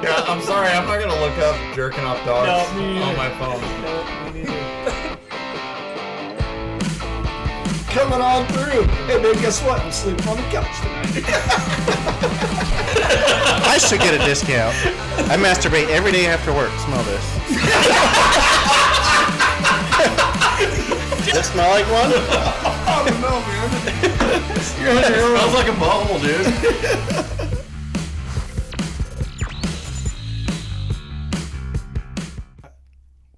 Yeah, I'm sorry. I'm not gonna look up jerking off dogs on my phone. No, me neither. Coming on through. Hey, babe, guess what? I'm sleeping on the couch tonight. I should get a discount. I masturbate every day after work. Smell this. Does that smell like one? I don't know, man. It smells like a bubble, dude.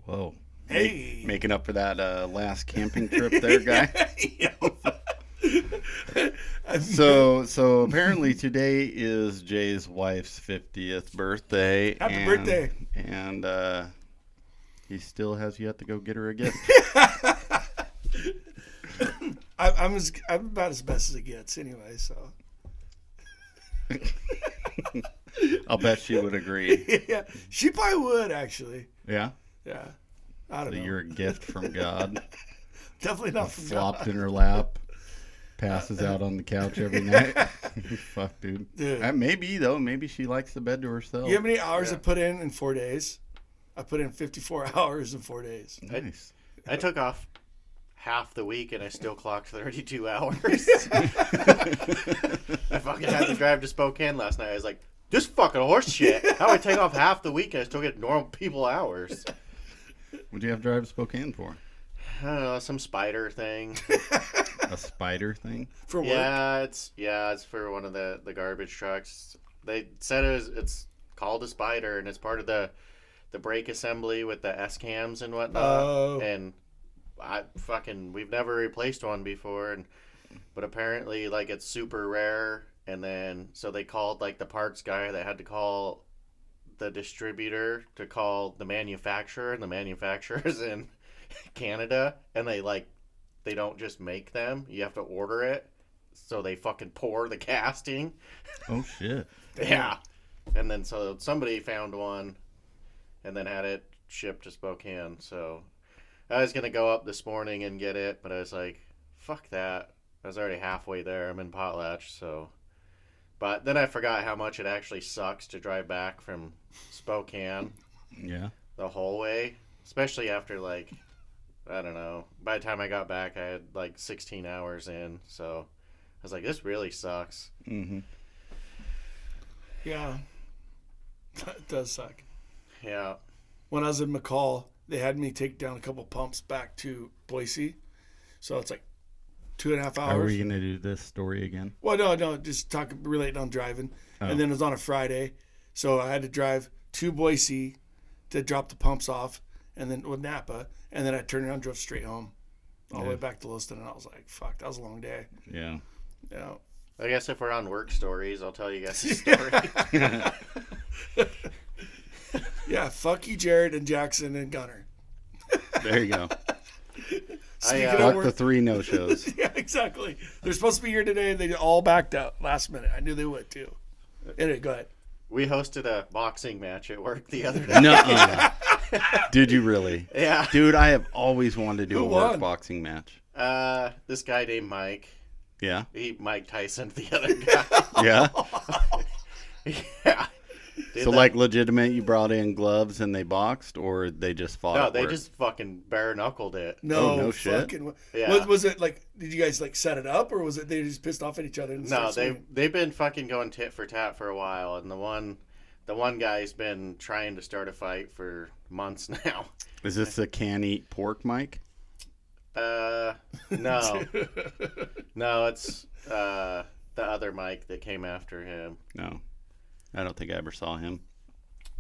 Whoa. Hey. Making up for that last camping trip there, guy. So apparently today is Jay's wife's 50th birthday. Happy birthday. And he still has yet to go get her a gift. I'm about as best as it gets anyway, so. I'll bet she would agree. Yeah, she probably would, actually. Yeah? Yeah. I don't So know. you're a gift from God. Definitely not from Flopped God. in her lap. Passes out on the couch every night. Fuck, dude. Maybe, though. Maybe she likes the bed to herself. You know how many hours I put in 4 days? I put in 54 hours in 4 days. Nice. I took off half the week and I still clocked 32 hours. I fucking had to drive to Spokane last night. I was like, this fucking horse shit. How do I take off half the week and I still get normal people hours? What'd you have to drive to Spokane for? I don't know, some spider thing. A spider thing? For work? It's for one of the garbage trucks. They said it's called a spider and it's part of the brake assembly with the S-cams and whatnot. Oh. And we've never replaced one before, but apparently like it's super rare. And then so they called like the parts guy that had to call the distributor to call the manufacturer, and the manufacturer's in Canada, and they don't just make them, you have to order it, so they fucking pour the casting. Oh shit. Yeah. And then so somebody found one and then had it shipped to Spokane. So I was gonna go up this morning and get it, but I was like, fuck that, I was already halfway there. I'm in Potlatch. So but then I forgot how much it actually sucks to drive back from Spokane Yeah. the whole way, especially after like, I don't know, by the time I got back I had like 16 hours in, so I was like, this really sucks. Mm-hmm. Yeah. It does suck. Yeah. When I was in McCall, they had me take down a couple pumps back to Boise. So it's like 2.5 hours. Are we going to do this story again? Well, no, just relating on driving. Oh. And then it was on a Friday. So I had to drive to Boise to drop the pumps off, and then with Napa, and then I turned around and drove straight home. All the way back to Lewiston, and I was like, fuck, that was a long day. Yeah. Yeah. I guess if we're on work stories, I'll tell you guys a story. Yeah, fuck you, Jared and Jackson and Gunner. There you go. Speaking of Fuck work, the 3 no-shows. yeah, exactly. They're supposed to be here today, and they all backed out last minute. I knew they would, too. Anyway, go ahead. We hosted a boxing match at work the other day. Nuh-uh. Did you really? Yeah. Dude, I have always wanted to do Who a work won? boxing match. This guy named Mike. Yeah? He Mike Tyson, the other guy. Yeah? Yeah. Did So, that- like, legitimate, you brought in gloves and they boxed, or they just fought No, at they work? just fucking bare knuckled it. No, Oh, no shit. fucking. Yeah. Was it like? Did you guys like set it up, or was it they just pissed off at each other? And No, started swinging? they've been fucking going tit for tat for a while, and the one guy's been trying to start a fight for months now. Is this the can-eat pork, Mike? No, no, it's the other Mike that came after him. No. I don't think I ever saw him.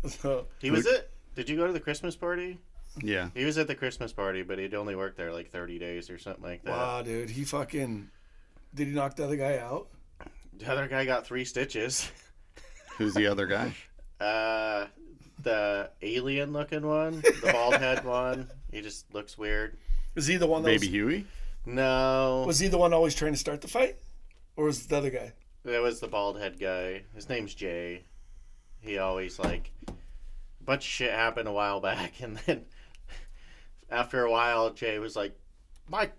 So, He was it. Did you go to the Christmas party? Yeah. He was at the Christmas party, but he'd only worked there like 30 days or something like that. wow, dude, he fucking. Did he knock the other guy out? The other guy got 3 stitches. Who's the other guy? The alien-looking one, the bald head one. He just looks weird. Was he the one that Baby Huey? No, was he the one always trying to start the fight, or was it the other guy? it was the bald head guy. His name's Jay. He always like a bunch of shit happened a while back, and then after a while, Jay was like, "Mike,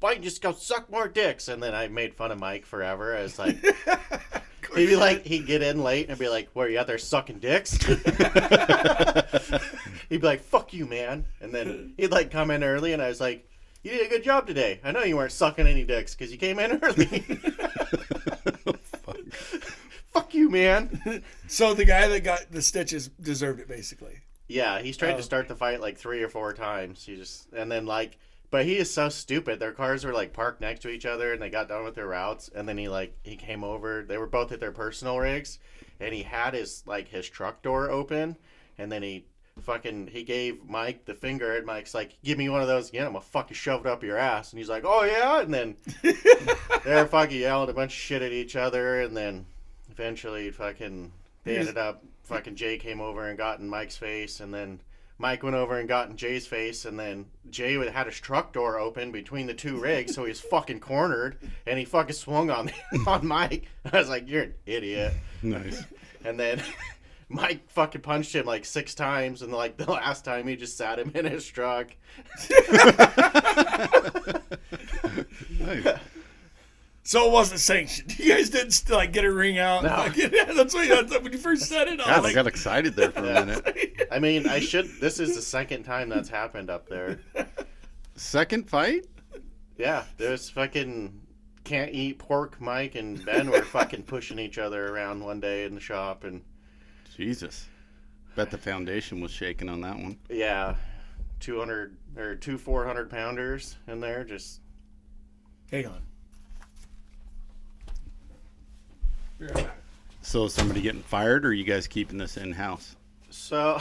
why don't you just go suck more dicks?" And then I made fun of Mike forever. I was like, He'd be like, he'd get in late and be like, "Where you out there sucking dicks?" He'd be like, "Fuck you, man," and then he'd like come in early, and I was like, "You did a good job today. I know you weren't sucking any dicks because you came in early." Fuck you, man. So the guy that got the stitches deserved it, basically. Yeah, he's tried to start the fight like 3 or 4 times. But he is so stupid. Their cars were like parked next to each other, and they got done with their routes, and then he came over. They were both at their personal rigs, and he had his truck door open, and then he gave Mike the finger, and Mike's like, "Give me one of those again. I'm gonna fucking shove it up your ass." And he's like, "Oh yeah," and then they're fucking yelling a bunch of shit at each other, and then eventually they ended up Jay came over and got in Mike's face, and then Mike went over and got in Jay's face, and then Jay had his truck door open between the 2 rigs, so he was fucking cornered, and he fucking swung on Mike. I was like, "You're an idiot." Nice. And then Mike fucking punched him like 6 times, and like the last time he just sat him in his truck. Nice. So it wasn't sanctioned. You guys didn't get a ring out. No. That's what when you first said it. God, I got excited there for a minute. I mean, this is the second time that's happened up there. Second fight? Yeah, there's fucking can't eat pork. Mike and Ben were fucking pushing each other around one day in the shop, and Jesus. Bet the foundation was shaking on that one. yeah, 200 or 2 400-pounders in there just. Hang on. So is somebody getting fired, or are you guys keeping this in-house? So,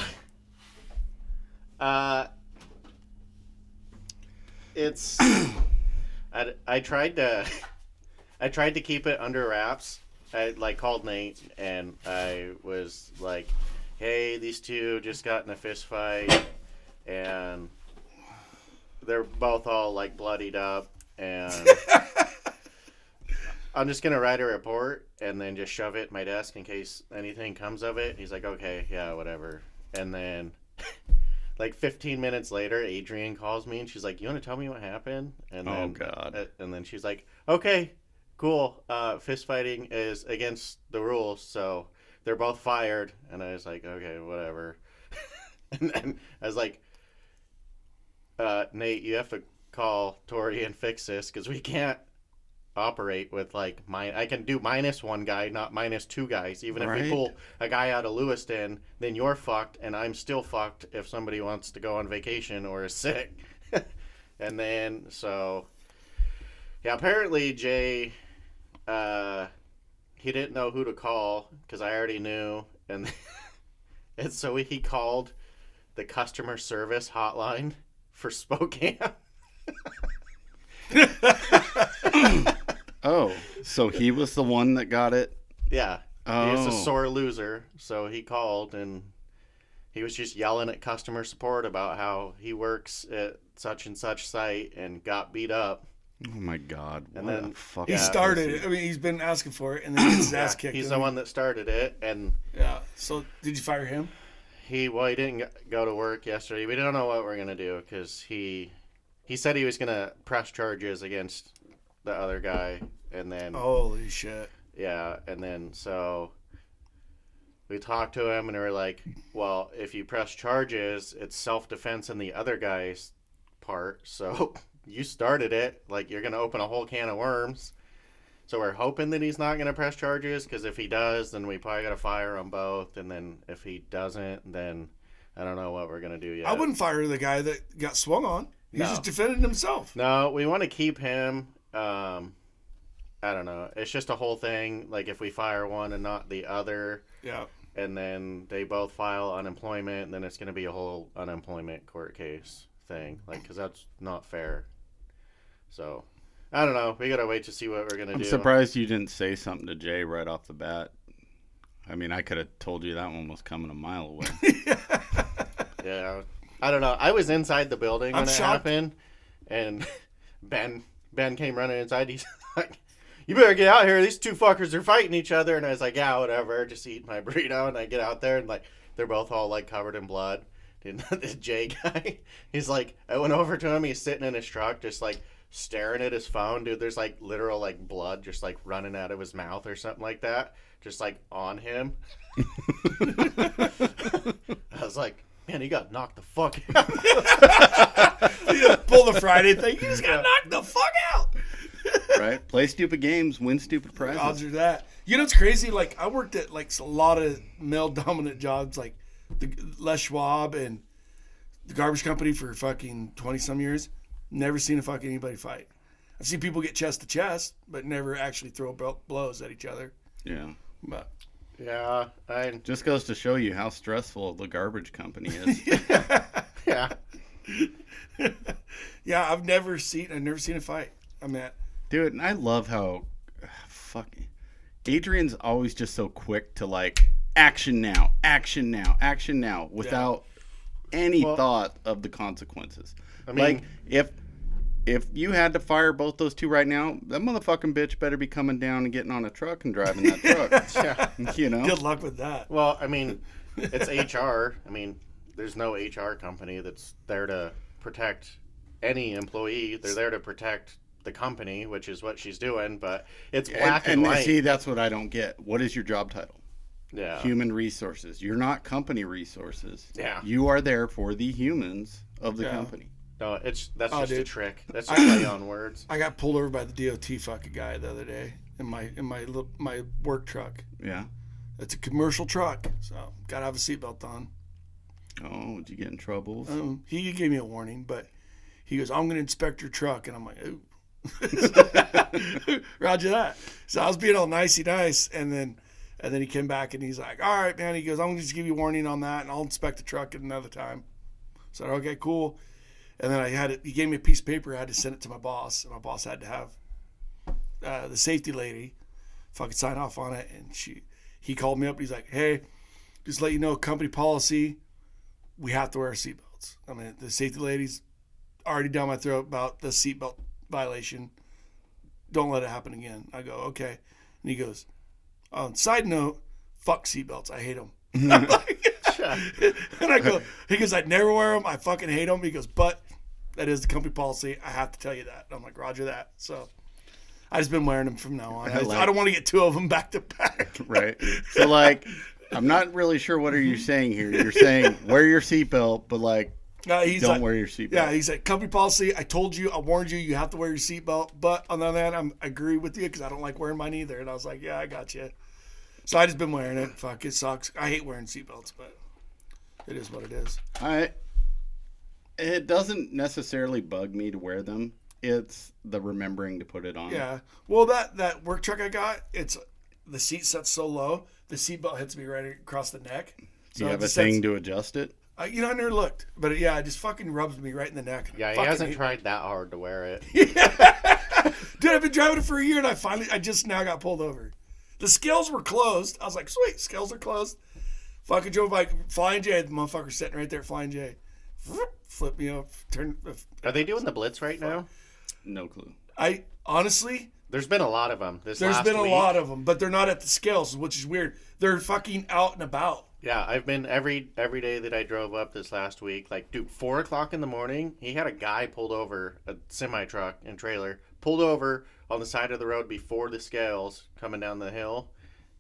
it's I tried to keep it under wraps. I called Nate, and I was like, "Hey, these 2 just got in a fist fight, and they're both all like bloodied up, and I'm just gonna write a report and then just shove it in my desk in case anything comes of it." He's like, "Okay, yeah, whatever." And then like 15 minutes later, Adrienne calls me, and she's like, "You want to tell me what happened?" And then, Oh, God. And then she's like, "Okay, cool. Fist fighting is against the rules, so they're both fired." And I was like, "Okay, whatever." And then I was like, "Nate, you have to call Tori and fix this, because we can't operate with I can do -1 guy, not -2 guys. Even if we Right. pull a guy out of Lewiston, then you're fucked, and I'm still fucked if somebody wants to go on vacation or is sick." And then yeah, apparently Jay he didn't know who to call because I already knew, and so he called the customer service hotline for Spokane. Oh, so he was the one that got it? Yeah. He was a Oh. sore loser, so he called, and he was just yelling at customer support about how he works at such and such site and got beat up. Oh my God! And What then- a fuck. He started it. I mean, he's been asking for it, and then he gets his ass kicked. He's and the then- one that started it, and Yeah. So did you fire him? he didn't go to work yesterday. We don't know what we're gonna do because he said he was gonna press charges against the other guy, and then Holy shit. yeah, and then so we talked to him, and we were like, "Well, if you press charges, it's self-defense in the other guy's part, so you started it, like you're gonna open a whole can of worms." So we're hoping that he's not gonna press charges, because if he does, then we probably gotta fire them both, and then if he doesn't, then I don't know what we're gonna do yet. I wouldn't fire the guy that got swung on. He's No. just defending himself. No, we want to keep him. I don't know. It's just a whole thing. Like if we fire one and not the other, Yeah. and then they both file unemployment, then it's going to be a whole unemployment court case thing. Like, because that's not fair. So, I don't know. We got to wait to see what we're going to do. I'm surprised you didn't say something to Jay right off the bat. I mean, I could have told you that one was coming a mile away. Yeah. I don't know. I was inside the building when I'm it shocked. happened, and Ben came running inside. He's like, "You better get out here. These 2 fuckers are fighting each other." And I was like, "Yeah, whatever. Just eat my burrito." And I get out there, and like they're both all like covered in blood. And this Jay guy, he's like, I went over to him. He's sitting in his truck, just like staring at his phone, dude. There's like literal like blood just like running out of his mouth or something like that, just like on him. I was like, man, he got knocked the fuck out. You pull the Friday thing. You just got knocked the fuck out. Right? Play stupid games, win stupid prizes. Odds are that. You know what's crazy? Like, I worked at like a lot of male-dominant jobs, like the Les Schwab and the garbage company for fucking 20-some years. Never seen a fucking anybody fight. I've seen people get chest to chest, but never actually throw blows at each other. Yeah. But Yeah, Just goes to show you how stressful the garbage company is. yeah. yeah, I've never seen a fight. I mean, Dude, and I love how fucking Adrian's always just so quick to like action now, action now, action now without any thought of the consequences. I mean, like if you had to fire both those two right now, that motherfucking bitch better be coming down and getting on a truck and driving that truck. yeah. You know? good luck with that. Well, I mean, it's HR. I mean, there's no HR company that's there to protect any employee. They're there to protect the company, which is what she's doing, but it's black and white. See, that's what I don't get. What is your job title? Yeah. Human resources. You're not company resources. Yeah. You are there for the humans of the company. No, that's just a dude. trick. That's just play on words. I got pulled over by the DOT fucking guy the other day in my work truck. Yeah. It's a commercial truck, so gotta have a seatbelt on. Oh, did you get in trouble? He gave me a warning, but he goes, "I'm gonna inspect your truck," and I'm like, "Ooh." Roger that. So I was being all nicey nice, and then he came back and he's like, "All right, man." He goes, "I'm gonna just give you a warning on that, and I'll inspect the truck at another time." So I said, "Okay, cool." And then he gave me a piece of paper. I had to send it to my boss, and my boss had to have the safety lady fucking sign off on it. And he called me up. He's like, "Hey, just let you know, company policy, we have to wear seatbelts." I mean, the safety lady's already down my throat about the seatbelt violation. Don't let it happen again. I go, "Okay." And he goes, "On side note, fuck seatbelts. I hate them." I'm like, and I go, he goes, "I'd never wear them. I fucking hate them." He goes, "But that is the company policy. I have to tell you that." I'm like, "Roger that." So I just been wearing them from now on. I don't want to get two of them back to back. Right. So like, I'm not really sure what are you saying here. You're saying wear your seatbelt, but like, don't wear your seatbelt. Yeah, he said company policy. I told you, I warned you, you have to wear your seatbelt. But on the other hand, I agree with you because I don't like wearing mine either. And I was like, "Yeah, I got you." So I just been wearing it. Fuck, it sucks. I hate wearing seatbelts, but it is what it is. It doesn't necessarily bug me to wear them. It's the remembering to put it on. Yeah. Well, that work truck I got, it's the seat sets so low, the seatbelt hits me right across the neck. So Do you have a thing to adjust it? I never looked, but it just fucking rubs me right in the neck. Yeah, he hasn't tried that hard to wear it. Dude, I've been driving it for a year, and I just now got pulled over. The scales were closed. I was like, "Sweet, scales are closed." Fucking drove by Flying J. The motherfucker sitting right there, Flying J. Flip me up. Turn. Are they doing the blitz right now? No clue. I honestly, There's been a lot of them. there's been a lot of them, but they're not at the scales, which is weird. They're fucking out and about. Yeah, I've been every day that I drove up this last week. Like, dude, 4:00 in the morning, he had a guy pulled over, a semi truck and trailer, pulled over on the side of the road before the scales coming down the hill,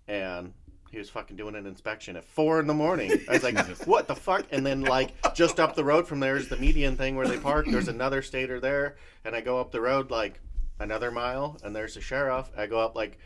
and he was fucking doing an inspection at 4 in the morning. I was like, "What the fuck?" And then like just up the road from there is the median thing where they park. There's another stater there, and I go up the road like another mile, and there's a sheriff. I go up like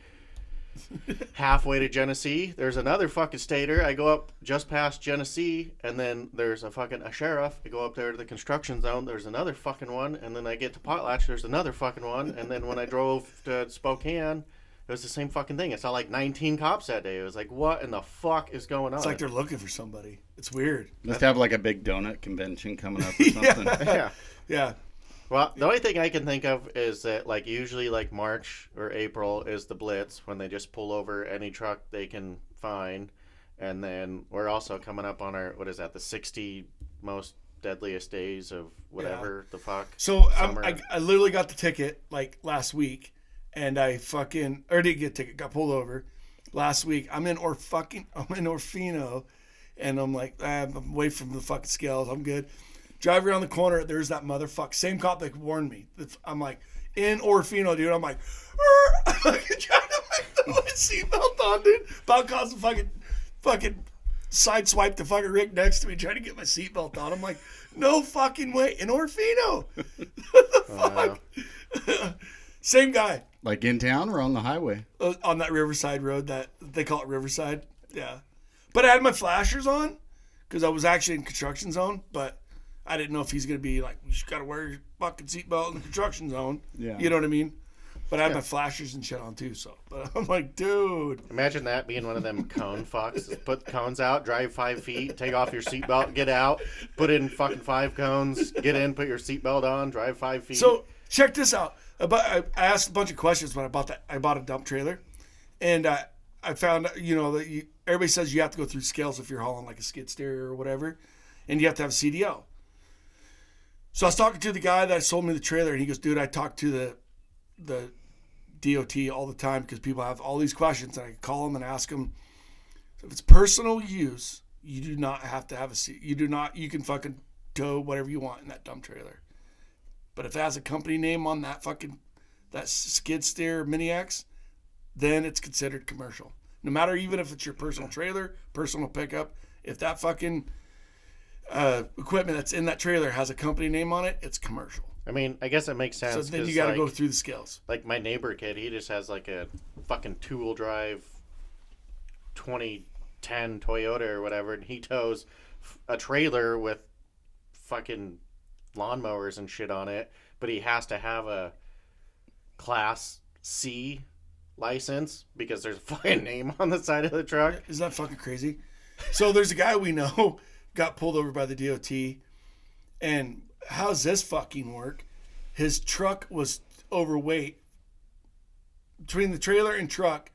halfway to Genesee. There's another fucking stater. I go up just past Genesee, and then there's a sheriff. I go up there to the construction zone. There's another fucking one, and then I get to Potlatch. There's another fucking one, and then when I drove to Spokane, it was the same fucking thing. I saw like 19 cops that day. It was like, what in the fuck is going on? It's like they're looking for somebody. It's weird. Let's have like a big donut convention coming up or something. Yeah. Yeah. Well, the only thing I can think of is that, like, usually, like, March or April is the blitz when they just pull over any truck they can find. And then we're also coming up on our, what is that, the 60 most deadliest days of whatever the fuck. So I literally got the ticket, like, last week. And I fucking, or didn't get a ticket, got pulled over last week. I'm in Orfino. And I'm like, I'm away from the fucking scales. I'm good. Drive around the corner. There's that motherfucker. Same cop that warned me. I'm like, in Orfino, dude. I'm like, I'm trying to throw my seatbelt on, dude. About cause the fucking sideswipe the fucking Rick next to me, trying to get my seatbelt on. I'm like, no fucking way, in Orfino. What the fuck? Same guy. Like in town or on the highway? On that Riverside road, that they call it Riverside. Yeah. But I had my flashers on because I was actually in construction zone, but I didn't know if he's going to be like, you just got to wear your fucking seatbelt in the construction zone. Yeah. You know what I mean? But I had my flashers and shit on too, so. But I'm like, dude. Imagine that being one of them cone fucks. Put cones out, drive 5 feet, take off your seatbelt, get out, put in fucking 5 cones, get in, put your seatbelt on, drive 5 feet. So check this out. I asked a bunch of questions when I bought that. I bought a dump trailer, and I found that everybody says you have to go through scales if you're hauling like a skid steer or whatever, and you have to have a CDL. So I was talking to the guy that sold me the trailer, and he goes, "Dude, I talk to the DOT all the time because people have all these questions, and I call them and ask them. If it's personal use, you do not have to have a seat. You can fucking tow whatever you want in that dump trailer. But if it has a company name on that skid steer Mini X, then it's considered commercial. No matter even if it's your personal trailer, personal pickup, if that fucking equipment that's in that trailer has a company name on it, it's commercial. I mean, I guess it makes sense. So then you got to go through the scales. Like my neighbor kid, he just has like a fucking 2-wheel drive 2010 Toyota or whatever, and he tows a trailer with fucking lawnmowers and shit on it, but he has to have a Class C license because there's a fucking name on the side of the truck. Isn't that fucking crazy? So there's a guy we know got pulled over by the DOT, and how's this fucking work? His truck was overweight. Between the trailer and truck,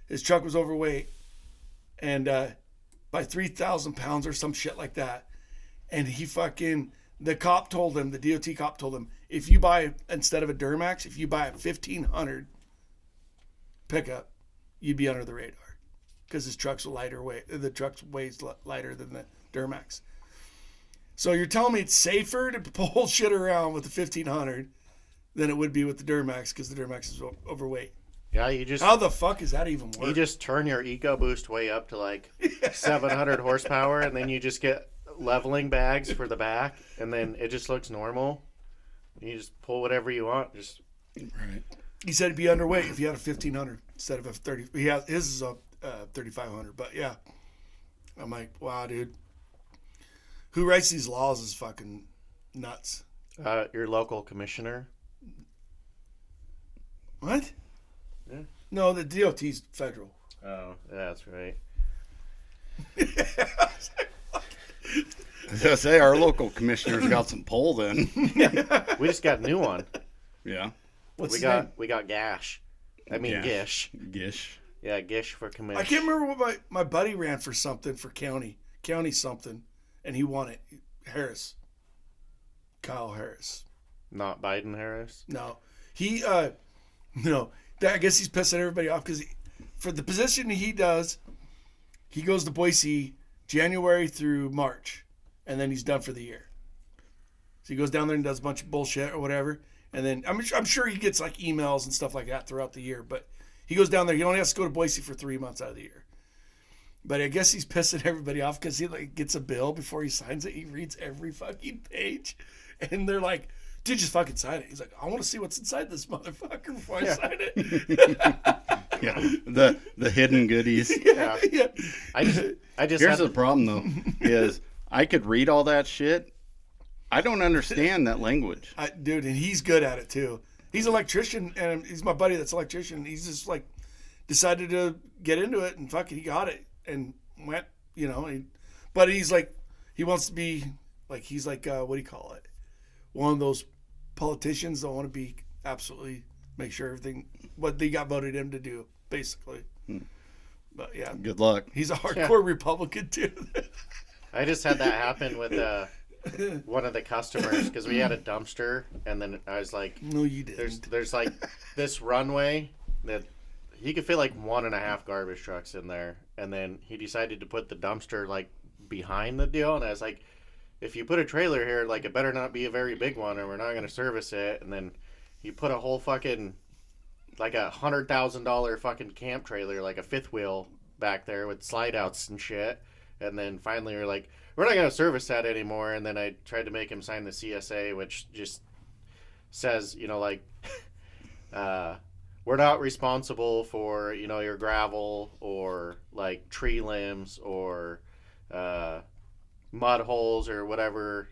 his truck was overweight, and by 3,000 pounds or some shit like that. And the cop told him, the DOT cop told him, if you buy, instead of a Duramax, if you buy a 1,500 pickup, you'd be under the radar because his truck's lighter weight. The truck weighs lighter than the Duramax. So you're telling me it's safer to pull shit around with the 1,500 than it would be with the Duramax because the Duramax is overweight. Yeah, how the fuck is that even work? You just turn your EcoBoost way up to like 700 horsepower, and then you just get leveling bags for the back, and then it just looks normal. You just pull whatever you want. Just right. He said it'd be underweight if you had a 1,500 instead of a 30. His is a 3,500, but yeah. I'm like, wow, dude. Who writes these laws is fucking nuts. Your local commissioner. What? Yeah. No, the DOT's federal. Oh, yeah, that's right. I was gonna say our local commissioner's got some pull then. We just got a new one. Yeah. What's We got Gash. I mean Gish. Gish. Yeah, Gish for commission. I can't remember what my buddy ran for something for county something, and he won it. Harris. Kyle Harris. Not Biden Harris. No, he no. I guess he's pissing everybody off because for the position he does, he goes to Boise January through March, and then he's done for the year. So he goes down there and does a bunch of bullshit or whatever, and then I'm sure he gets like emails and stuff like that throughout the year. But he goes down there. He only has to go to Boise for 3 months out of the year. But I guess he's pissing everybody off because he like gets a bill before he signs it. He reads every fucking page, and they're like, "Dude, just fucking sign it." He's like, "I want to see what's inside this motherfucker before I sign it." Yeah, the hidden goodies. Yeah. I just Here's the problem though, is I could read all that shit. I don't understand that language. Dude, and he's good at it too. He's an electrician, and he's my buddy that's an electrician. He's just like decided to get into it, and fucking he got it and went, but he's like, he wants to be like, he's like, what do you call it? One of those politicians that want to be absolutely make sure everything what they got voted him to do, basically. But yeah, Good luck. he's a hardcore Republican too. I just had that happen with one of the customers because we had a dumpster, and then I was like, No, you didn't. there's like this runway that he could fit like 1.5 garbage trucks in there, and then he decided to put the dumpster like behind the deal, and I was like, if you put a trailer here, like it better not be a very big one or we're not going to service it. And then he put a whole fucking like $100,000 fucking camp trailer, like a fifth wheel back there with slide outs and shit. And then finally we're like, we're not going to service that anymore. And then I tried to make him sign the CSA, which just says, you know, like, we're not responsible for, you know, your gravel or like tree limbs or mud holes or whatever,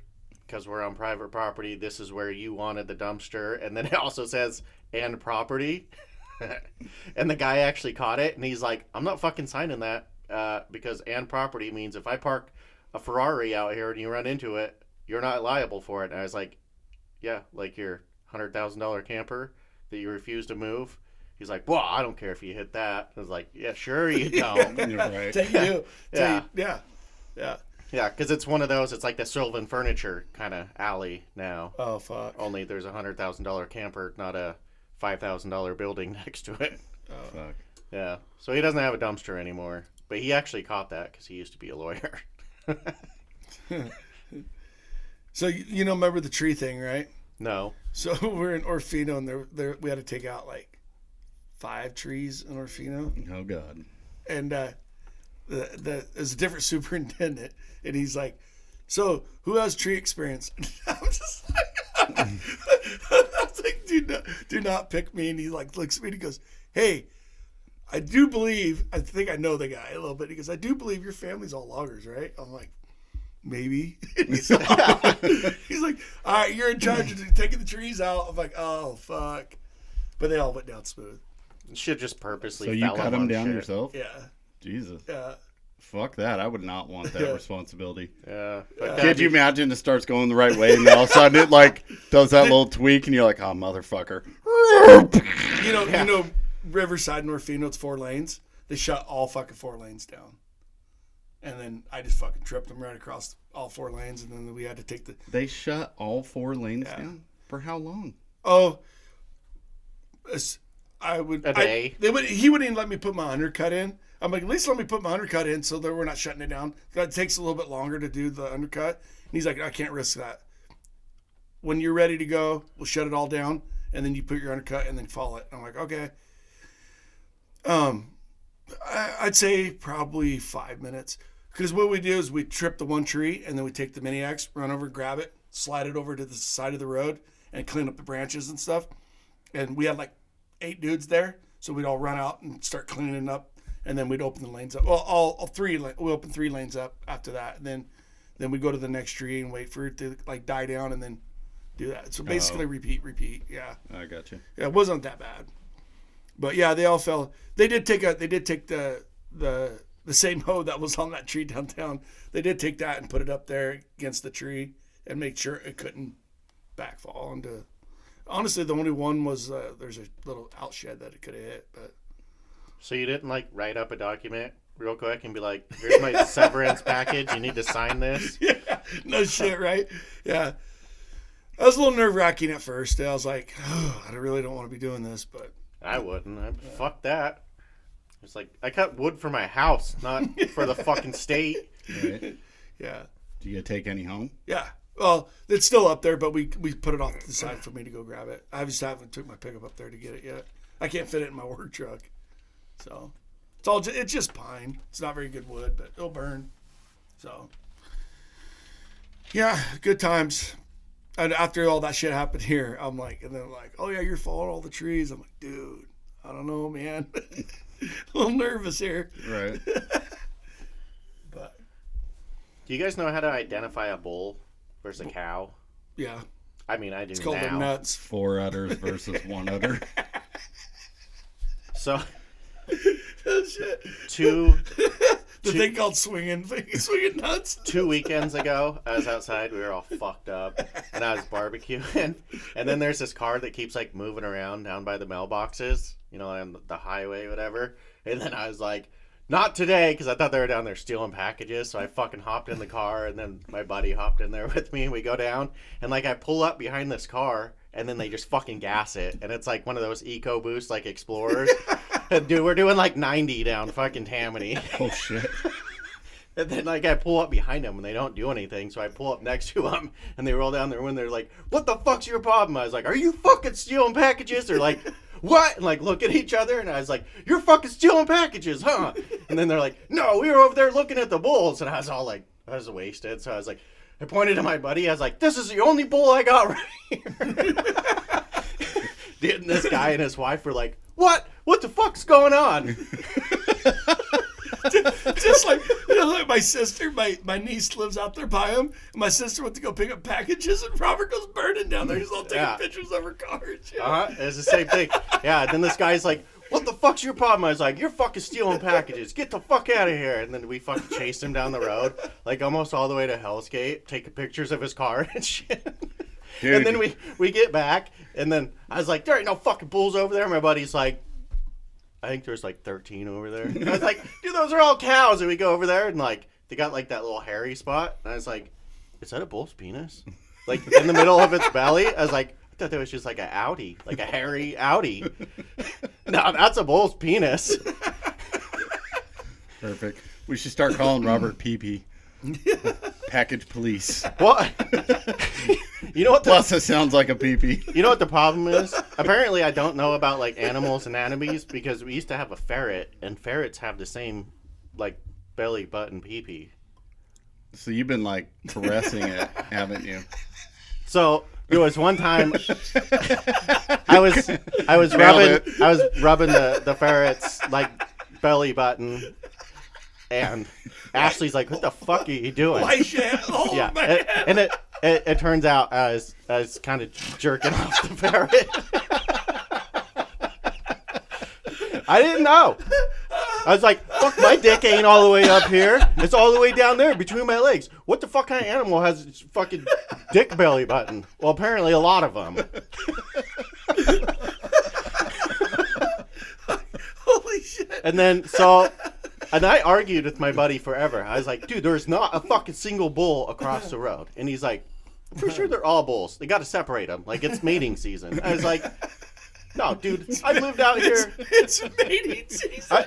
because we're on private property. This is where you wanted the dumpster. And then it also says, and property. And the guy actually caught it, and he's like, I'm not fucking signing that, because and property means if I park a Ferrari out here and you run into it, you're not liable for it. And I was like, yeah, like your $100,000 camper that you refuse to move. He's like, well, I don't care if you hit that. I was like, yeah, sure you don't. You're right. Take you. Yeah. Yeah. Yeah. Yeah, because it's one of those, it's like the Sylvan Furniture kind of alley now. Oh, fuck. Only there's a $100,000 camper, not a $5,000 building next to it. Oh. Fuck. Yeah, so he doesn't have a dumpster anymore. But he actually caught that because he used to be a lawyer. So, you know, remember the tree thing, right? No. So we're in Orfino, and we had to take out like 5 trees in Orfino. Oh God. And there's a different superintendent, and he's like, so who has tree experience? I'm just like, I was like, do not pick me. And he like looks at me and he goes, hey, I think I know the guy a little bit. He goes, I do believe your family's all loggers, right? I'm like, maybe. He's like, all right, you're in charge of taking the trees out. I'm like, oh, fuck. But they all went down smooth. Should just purposely So you fell cut him them on down shit. yourself? Yeah. Jesus. Yeah. Fuck that. I would not want that Yeah. responsibility. Yeah. But Can't you imagine it starts going the right way and then all of a sudden it like does that little tweak and you're like, oh, motherfucker. You know, Riverside, Orfino, it's 4 lanes. They shut all fucking 4 lanes down. And then I just fucking tripped them right across all 4 lanes, and then we had to take the... They shut all 4 lanes Yeah. down? For how long? Oh, I would... A day? He wouldn't even let me put my undercut in. I'm like, at least let me put my undercut in so that we're not shutting it down. It takes a little bit longer to do the undercut. And he's like, I can't risk that. When you're ready to go, we'll shut it all down, and then you put your undercut and then follow it. I'm like, okay. I'd say probably 5 minutes. Because what we do is we trip the one tree, and then we take the mini axe, run over, grab it, slide it over to the side of the road, and clean up the branches and stuff. And we had like 8 dudes there, so we'd all run out and start cleaning up, and then we'd open the lanes up. Well, all 3, we open 3 lanes up after that, and then we go to the next tree and wait for it to like die down, and then do that. So basically, repeat. Yeah, I got you. yeah, it wasn't that bad. But yeah, they all fell. They did take the same hoe that was on that tree downtown. They did take that and put it up there against the tree and make sure it couldn't backfall into. Honestly, the only one was there's a little outshed that it could have hit. But So you didn't like write up a document real quick and be like, here's my severance package. You need to sign this. yeah, no shit, right? Yeah, I was a little nerve wracking at first. I was like, I really don't want to be doing this, but I wouldn't. Fuck that. It's like, I cut wood for my house, not for the fucking state. Right. yeah. Do you take any home? Yeah. Well, it's still up there, but we put it off to the side for me to go grab it. I just haven't took my pickup up there to get it yet. I can't fit it in my work truck. So it's just pine. It's not very good wood, but it'll burn. So yeah, good times. And after all that shit happened here, I'm like, and then like, oh yeah, you're falling all the trees. I'm like, dude, I don't know, man. A little nervous here. Right. But Do you guys know how to identify a bull versus a cow? yeah, I mean, I do it's called now. the nuts. 4 udders versus 1 udder. So, Oh, shit. two The thing called swinging nuts. 2 weekends ago, I was outside. We were all fucked up, and I was barbecuing. And then there's this car that keeps like moving around down by the mailboxes, you know, on the highway, whatever. And then I was like, not today, because I thought they were down there stealing packages. So I fucking hopped in the car, and then my buddy hopped in there with me, and we go down. And like I pull up behind this car, and then they just fucking gas it, and it's like one of those EcoBoost like Explorers. And dude, we're doing like 90 down fucking Tammany. Oh shit. And then, like, I pull up behind them, and they don't do anything. So I pull up next to them, and they roll down their window. They're like, what the fuck's your problem? I was like, are you fucking stealing packages? They're like, what? And, like, look at each other. And I was like, you're fucking stealing packages, huh? And then they're like, no, we were over there looking at the bulls. And I was all like, I was wasted. So I was like, I pointed to my buddy. I was like, this is the only bull I got right here. And this guy and his wife were like, what? What the fuck's going on? Just like, you know, like my sister, my niece lives out there by him. And my sister went to go pick up packages, and Robert goes burning down there. He's all taking pictures of her cars. Yeah. It's the same thing. Yeah. And then this guy's like, what the fuck's your problem? I was like, you're fucking stealing packages. Get the fuck out of here. And then we fucking chased him down the road, like almost all the way to Hell's Gate, taking pictures of his car and shit. Dude. And then we get back, and then I was like, there ain't no fucking bulls over there. My buddy's like, I think there's like 13 over there. And I was like, dude, those are all cows. And we go over there, and like they got like that little hairy spot. And I was like, is that a bull's penis? Like in the middle of its belly? I was like, I thought that was just like an outie, like a hairy outie. No, that's a bull's penis. Perfect. We should start calling Robert Pee-Pee. Package police. What? You know what? Plus, it sounds like a pee-pee. You know what the problem is? Apparently, I don't know about like animals' anatomies because we used to have a ferret, and ferrets have the same like belly button pee-pee. So you've been like caressing it, haven't you? So there was one time I was rubbing the ferret's like belly button, and Ashley's like, "What the fuck are you doing?" Yeah, and it turns out I was kind of jerking off the ferret. I didn't know. I was like, "Fuck, my dick ain't all the way up here. It's all the way down there between my legs. What the fuck kind of animal has its fucking dick belly button?" Well, apparently a lot of them. Holy shit! And I argued with my buddy forever. I was like, dude, there's not a fucking single bull across the road. And he's like, for sure they're all bulls. They got to separate them. Like, it's mating season. I was like, no, dude, I've lived out here. It's mating season.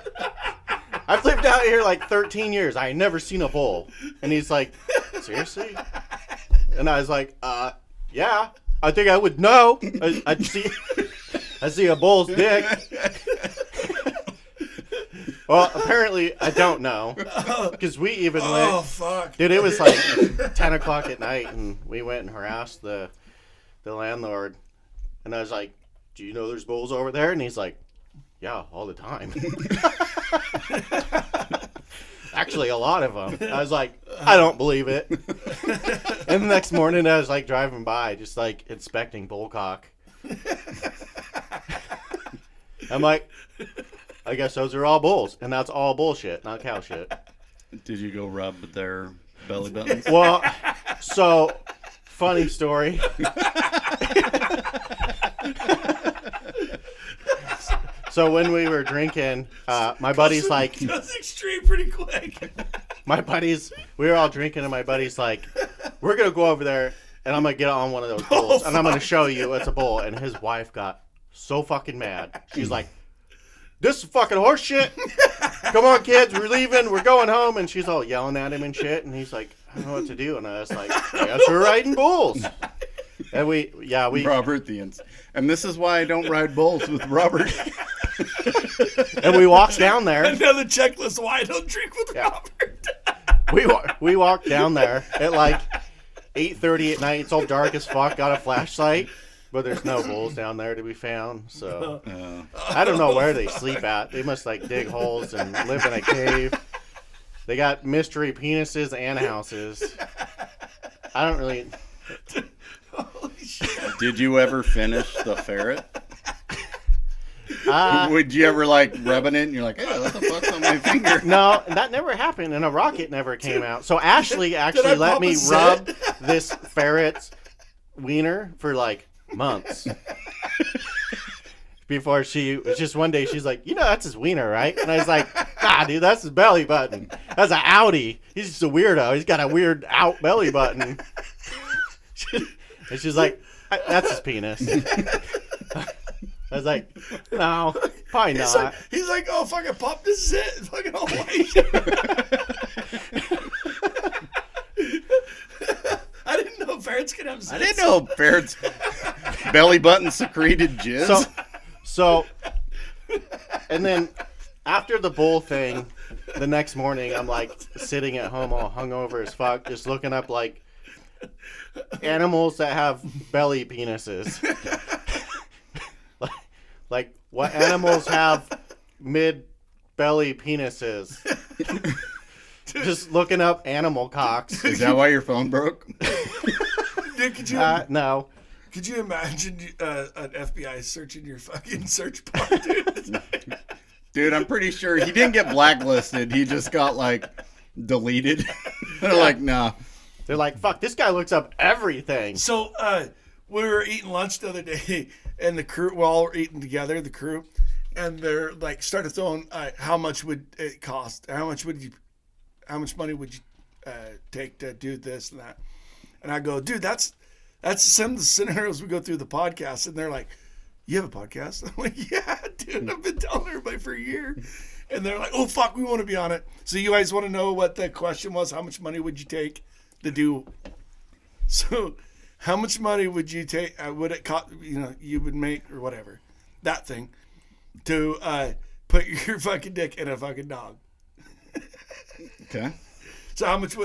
I've lived out here like 13 years. I ain't never seen a bull. And he's like, seriously? And I was like, yeah, I think I would know. I see a bull's dick. Well, apparently I don't know, because we even went. Oh fuck! Dude, it was like 10 o'clock at night, and we went and harassed the landlord, and I was like, "Do you know there's bulls over there?" And he's like, "Yeah, all the time." Actually, a lot of them. I was like, "I don't believe it." And the next morning, I was like driving by, just like inspecting bullcock. I'm like, I guess those are all bulls, and that's all bullshit, not cow shit. Did you go rub their belly buttons? Well, so, funny story. So when we were drinking, my buddy's like... It was extreme pretty quick. We were all drinking, and my buddy's like, we're going to go over there, and I'm going to get on one of those bulls, and I'm going to show you it's a bull. And his wife got so fucking mad. She's like, this is fucking horse shit. Come on, kids, we're leaving. We're going home. And she's all yelling at him and shit. And he's like, I don't know what to do. And I was like, I guess we're riding bulls. And we. Robert and this is why I don't ride bulls with Robert. And we walked down there. Another checklist why I don't drink with Robert. We walked down there at like 8:30 at night. It's all dark as fuck. Got a flashlight. But there's no bulls down there to be found, so I don't know where they sleep at. They must like dig holes and live in a cave. They got mystery penises and houses. I don't really. Holy shit. Did you ever finish the ferret? Would you ever like rubbing it and you're like, hey, what the fuck's on my finger? No, that never happened, and a rocket never came out. So Ashley actually let me rub this ferret's wiener for like months before she was just one day she's like, that's his wiener, right? And I was like, nah, dude, that's his belly button. That's an outie. He's just a weirdo. He's got a weird out belly button. And she's like, that's his penis. I was like, no, Probably not. He's like, oh, fucking pop, this is it. Fucking all white. I didn't know ferrets could have zits. I didn't know ferrets belly button secreted jizz. So, and then after the bull thing, the next morning, I'm like sitting at home all hungover as fuck, just looking up like animals that have belly penises. like what animals have mid belly penises. Just looking up animal cocks. Is that why your phone broke? Dude, could you no. Could you imagine an FBI searching your fucking search bar, dude? Dude, I'm pretty sure he didn't get blacklisted. He just got, like, deleted. They're like, nah. They're like, fuck, this guy looks up everything. So, we were eating lunch the other day, and the crew, we all were eating together, the crew, and they're like, started throwing, how much would it cost? How much money would you take to do this and that? And I go, dude, that's some of the scenarios we go through the podcast. And they're like, you have a podcast? I'm like, yeah, dude, I've been telling everybody for a year. And they're like, oh, fuck, we want to be on it. So you guys want to know what the question was? How much money would you take to do? So how much money would you take, would it cost, you would make, or whatever, that thing, to put your fucking dick in a fucking dog? Okay. So how much?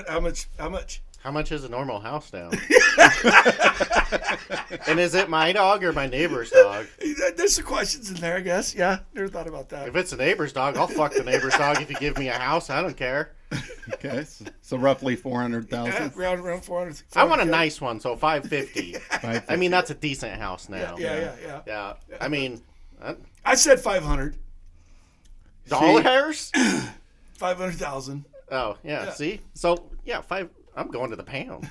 How much is a normal house now? And is it my dog or my neighbor's dog? There's some questions in there, I guess. Yeah, never thought about that. If it's a neighbor's dog, I'll fuck the neighbor's dog if you give me a house. I don't care. Okay, so roughly 400,000. Yeah, around 400. I want a nice one, so 550. I mean, that's a decent house now. Yeah. I mean, I said 500. dollars? 500,000. Oh, yeah. See? So, yeah, I'm going to the pound.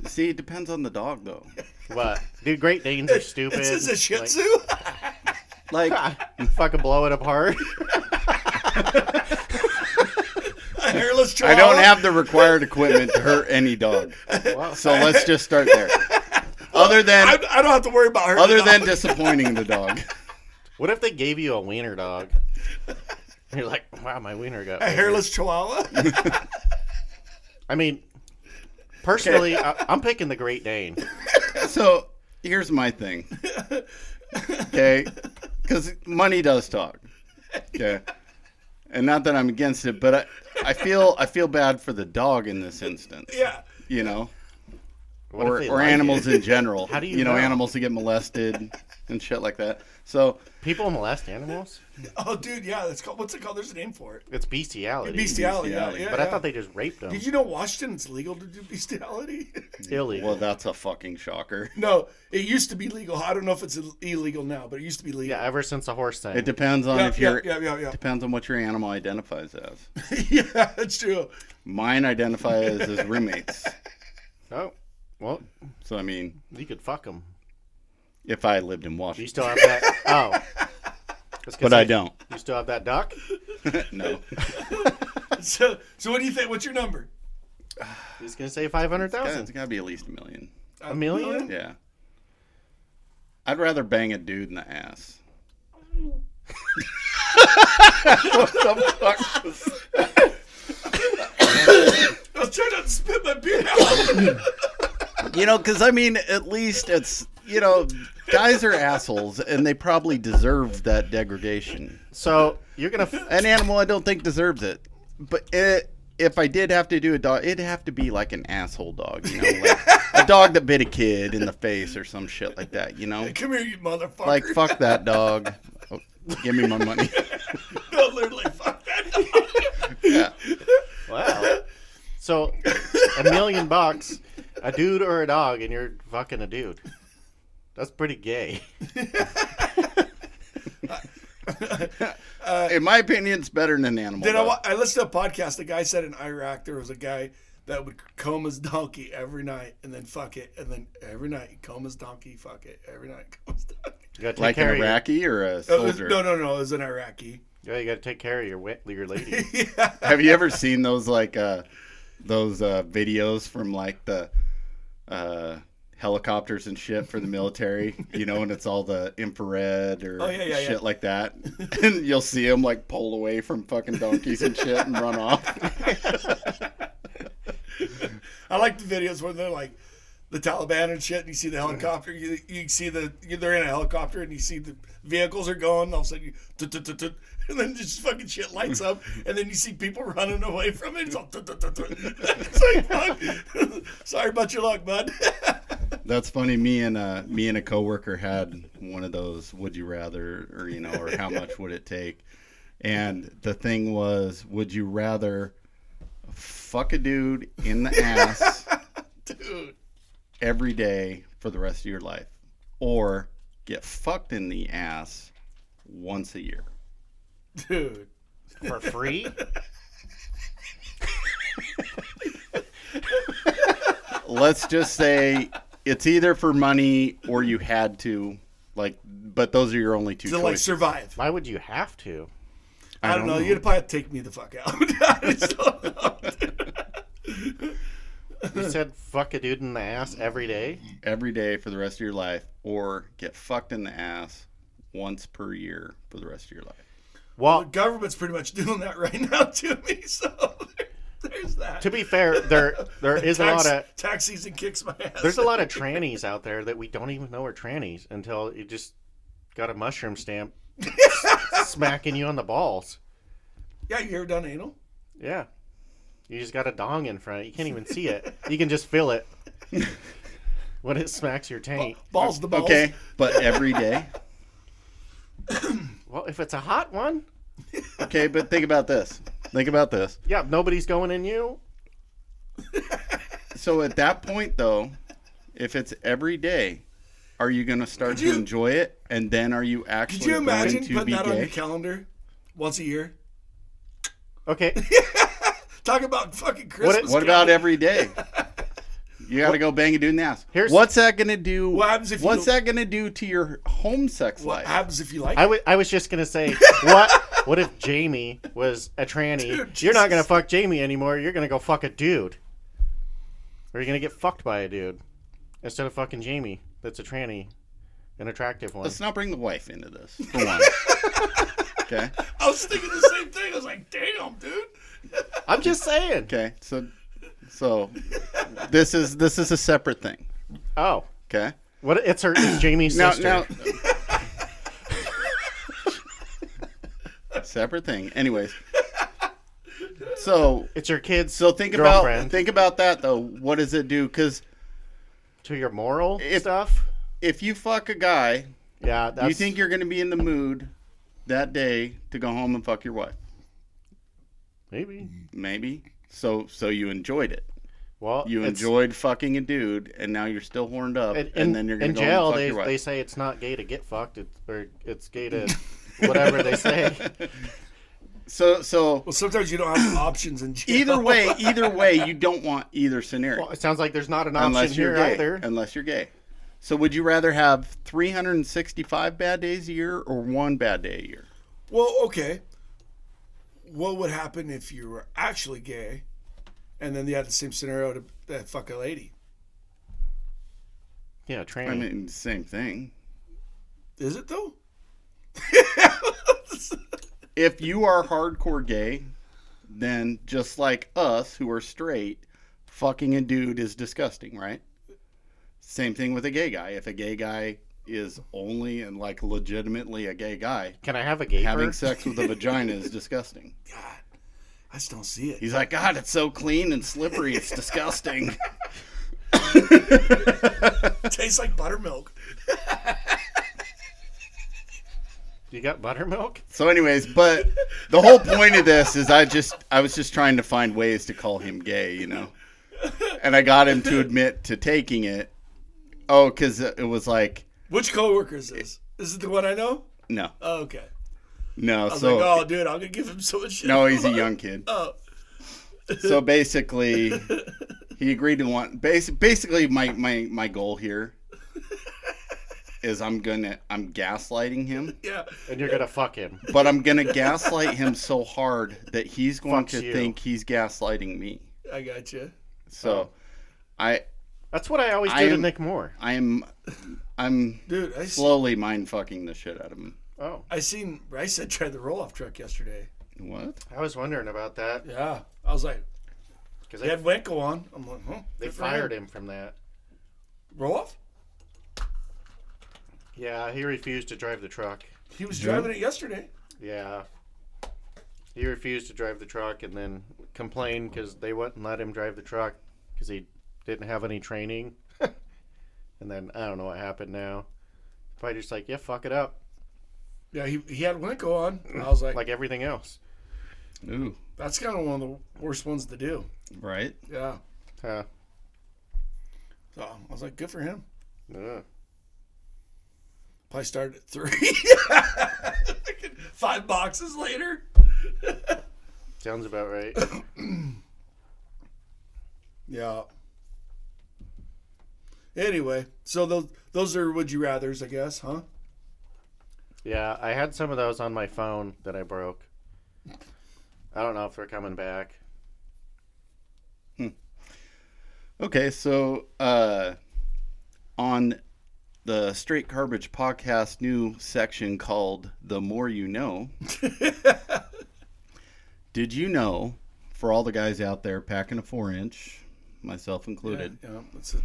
See, it depends on the dog, though. What? Dude, Great Danes are stupid. This is a Shih Tzu. Like, fucking blow it apart. A hairless chihuahua. I don't have the required equipment to hurt any dog. Wow. So let's just start there. Other than I don't have to worry about hurting other the than dog. disappointing the dog. What if they gave you a wiener dog? And you're like, wow, my wiener got A hairless chihuahua. I mean, personally, I'm picking the Great Dane. So here's my thing. Okay, because money does talk. Okay, and not that I'm against it, but I feel bad for the dog in this instance. Yeah. You know, What if they or like animals it? in general. How do you know? Animals that get molested and shit like that. So People molest animals? Oh, dude, yeah. That's called. What's it called? There's a name for it. It's bestiality. Bestiality. Yeah. But I thought they just raped them. Did you know Washington it's legal to do bestiality? Illegal. well, that's a fucking shocker. No, it used to be legal. I don't know if it's illegal now, but it used to be legal. Yeah, ever since the horse thing. It depends on if yeah. depends on what your animal identifies as. Yeah, that's true. Mine identify as roommates. Oh, well, So I mean, you could fuck them. if I lived in Do you Washington, still have that? Oh. but I don't. You still have that duck? No. So what do you think? What's your number? He's going to say It's 500,000. got to be at least $1 million. $1 million? Yeah. I'd rather bang a dude in the ass. What the fuck was that? I was trying not to spit my beer out. Because I mean, at least it's, guys are assholes and they probably deserve that degradation. So, you're going to... An animal I don't think deserves it. But if I did have to do a dog, it'd have to be like an asshole dog, like a dog that bit a kid in the face or some shit like that, Come here, you motherfucker. Like, fuck that dog. Oh, give me my money. No, literally, fuck that dog. Yeah. Wow. So, $1 million, a dude or a dog, and you're fucking a dude. That's pretty gay. In my opinion, it's better than an animal. I listened to a podcast. The guy said in Iraq there was a guy that would comb his donkey every night and then fuck it, and then every night comb his donkey, fuck it, every night comb his donkey. You gotta take Like care an of your- Iraqi or a soldier? No, it was an Iraqi. Yeah, you got to take care of your lady. Yeah. Have you ever seen those videos from like the helicopters and shit for the military, you know, and it's all the infrared or shit like that. And you'll see them like pull away from fucking donkeys and shit and run off. I like the videos where they're like the Taliban and shit, and you see the helicopter. You see they're in a helicopter, and you see the vehicles are going. And all of a sudden, and then just fucking shit lights up, and then you see people running away from it. It's all it's like, fuck. Sorry about your luck, bud. That's funny. Me and a coworker had one of those would you rather, or you know, or how much would it take? And the thing was, would you rather fuck a dude in the ass, dude, every day for the rest of your life, or get fucked in the ass once a year? Dude, for free? Let's just say it's either for money or you had to, like, but those are your only two to choices. like survive. Why would you have to? I don't know. You'd probably have to take me the fuck out. I just don't know. You said fuck a dude in the ass every day? Every day for the rest of your life, or get fucked in the ass once per year for the rest of your life. Well, the government's pretty much doing that right now to me, so there's that. To be fair, there is a lot of... Tax season kicks my ass. There's a lot of trannies out there that we don't even know are trannies until you just got a mushroom stamp smacking you on the balls. Yeah, you ever done anal? Yeah. You just got a dong in front. You can't even see it. You can just feel it when it smacks your taint. Balls to balls. Okay, but every day? Well, if it's a hot one. Okay, but think about this. Yeah, nobody's going in you. So at that point, though, if it's every day, are you going to start to enjoy it? And then are you actually could you imagine going to putting be that gay? on your calendar once a year? Okay. Talk about fucking Christmas. What about every day? You got to go bang a dude in the ass. What's that going to do? What happens if What's that going to do to your home sex life? What happens if you like it? I was just going to say, what if Jamie was a tranny? Dude, you're not going to fuck Jamie anymore. You're going to go fuck a dude. Or you're going to get fucked by a dude instead of fucking Jamie that's a tranny, an attractive one. Let's not bring the wife into this, for one. Okay? I was thinking the same thing. I was like, damn, dude. I'm just saying. Okay, so this is a separate thing. Oh. Okay? What? It's Jamie's sister. Now, separate thing. Anyways. So it's your kid's think girlfriend. about that though. What does it do? Because to your moral stuff. If you fuck a guy, yeah, you think you're going to be in the mood that day to go home and fuck your wife? Maybe. So you enjoyed it. Well, you enjoyed fucking a dude, and now you're still horned up, and then you're going to go jail, home and fuck your wife. They say it's not gay to get fucked, it's gay to whatever they say. So well, sometimes you don't have options in jail. Either way, you don't want either scenario. Well, it sounds like there's not an option here either. Unless you're gay. So would you rather have 365 bad days a year or one bad day a year? Well, okay. What would happen if you were actually gay, and then you had the same scenario to fuck a lady? Yeah, tranny. I mean, same thing. Is it though? If you are hardcore gay, then just like us who are straight, fucking a dude is disgusting, right? Same thing with a gay guy. If a gay guy is only and like legitimately a gay guy, can I have a gay having sex with a vagina is disgusting. God, I just don't see it. He's like, God, it's so clean and slippery. It's disgusting. Tastes like buttermilk. You got buttermilk? So anyways, but the whole point of this is I was just trying to find ways to call him gay, you know? And I got him to admit to taking it. Oh, because it was like... Which coworker is this? Is it the one I know? No. Oh, okay. No, I was like, oh, dude, I'm going to give him so much shit. No, he's a young kid. Oh. So basically, he agreed to one... Basically, my goal here is I'm gaslighting him. Yeah. And you're gonna fuck him. But I'm gonna gaslight him so hard that he's going to think he's gaslighting me. I got you. So, That's what I always do to Nick Moore. I'm Dude, slowly mind fucking the shit out of him. Oh. I seen Rice said try the roll-off truck yesterday. What? I was wondering about that. Yeah. I was like, Because they had Wenko on. I'm like, huh? they good for fired him from that. Roll-off? Yeah, he refused to drive the truck. He was driving it yesterday. Yeah. He refused to drive the truck and then complained because they wouldn't let him drive the truck because he didn't have any training. And then I don't know what happened now. Probably just like, yeah, fuck it up. Yeah, he had Wenko on. I was like everything else. Ooh. That's kind of one of the worst ones to do. Right? Yeah. Huh. So I was like, good for him. Yeah. Probably started at 3. 5 boxes later. Sounds about right. Yeah. Anyway, so those are would you rathers, I guess, huh? Yeah, I had some of those on my phone that I broke. I don't know if they're coming back. Okay, so on the Straight Garbage podcast new section called The More You Know, did you know, for all the guys out there packing a 4-inch, myself included, Yeah,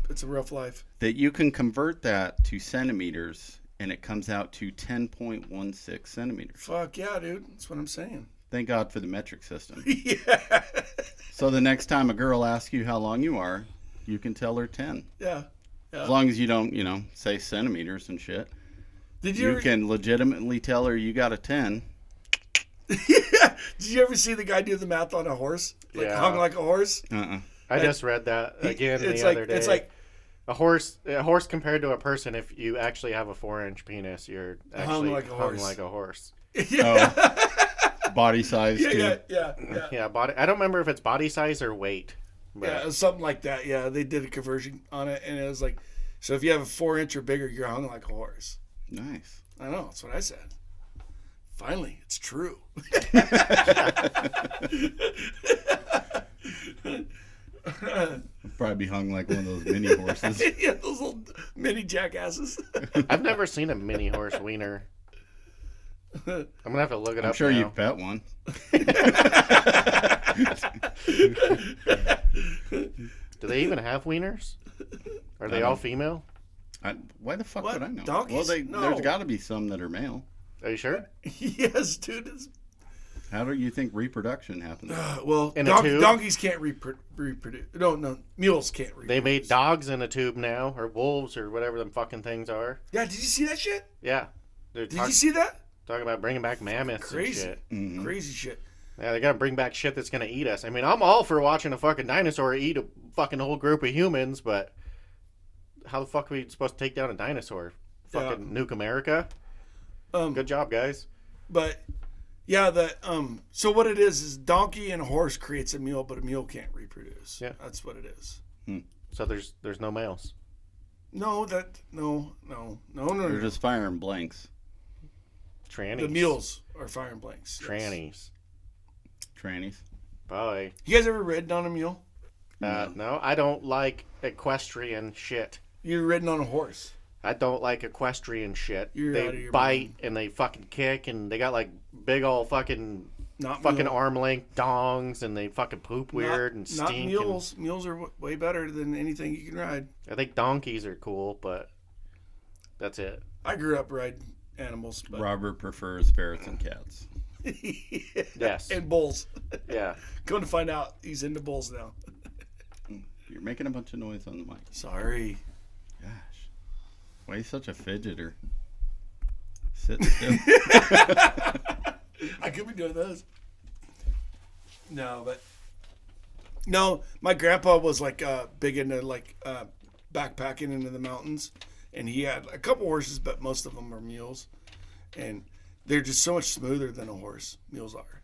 it's a rough life. that you can convert that to centimeters and it comes out to 10.16 centimeters. Fuck yeah, dude. That's what I'm saying. Thank God for the metric system. Yeah. So the next time a girl asks you how long you are, you can tell her 10. Yeah. As long as you don't, say centimeters and shit. Did You you can legitimately tell her you got a 10. Yeah. Did you ever see the guy do the math on a horse? Yeah. Hung like a horse? I just read that again It's the like other day. it's like a horse compared to a person. If you actually have a 4-inch penis, you're actually hung like a horse. Body size, too. Yeah. Yeah, body. I don't remember if it's body size or weight. But Yeah, it was something like that. Yeah, they did a conversion on it, and it was like, so if you have a 4-inch or bigger, you're hung like a horse. Nice. I know, that's what I said. Finally, it's true. Probably be hung like one of those mini horses. Yeah, those little mini jackasses. I've never seen a mini horse wiener. I'm gonna have to look it I'm up. sure now. you've pet one. Do they even have wieners? Are they all female? Why the fuck What? would I know? Donkeys? Well, No. there's got to be some that are male. Are you sure? Yes, dude. How do you think reproduction happens? Well, In a tube? donkeys can't reproduce. No, mules can't reproduce. They made dogs in a tube now, or wolves, or whatever them fucking things are. Yeah, did you see that shit? Yeah. They're Did you see that? talking about bringing back mammoths Crazy. and shit. Crazy shit. Yeah, they gotta bring back shit that's gonna eat us. I mean, I'm all for watching a fucking dinosaur eat a fucking whole group of humans, but how the fuck are we supposed to take down a dinosaur? Fucking nuke America? Good job, guys. But yeah, so what it is donkey and a horse creates a mule, but a mule can't reproduce. Yeah. That's what it is. So there's no males. No. They're just firing blanks. Trannies. The mules are firing blanks. Yes. Trannies. Trannies. Boy. You guys ever ridden on a mule? No, I don't like equestrian shit. You ridden on a horse? I don't like equestrian shit. You're out of They your bite mind. and they fucking kick and they got like big old fucking Not fucking mule. arm length dongs and they fucking poop weird and Not stink. mules. Mules are way better than anything you can ride. I think donkeys are cool, but that's it. I grew up riding animals, but Robert prefers ferrets and cats. Yes. and bulls. Yeah. Going to find out, he's into bulls now. You're making a bunch of noise on the mic. Sorry. Gosh. Why are you such a fidgeter? Sit still. I could be doing those. No, my grandpa was like big into like backpacking into the mountains, and he had a couple horses, but most of them are mules, and they're just so much smoother than a horse. Mules are.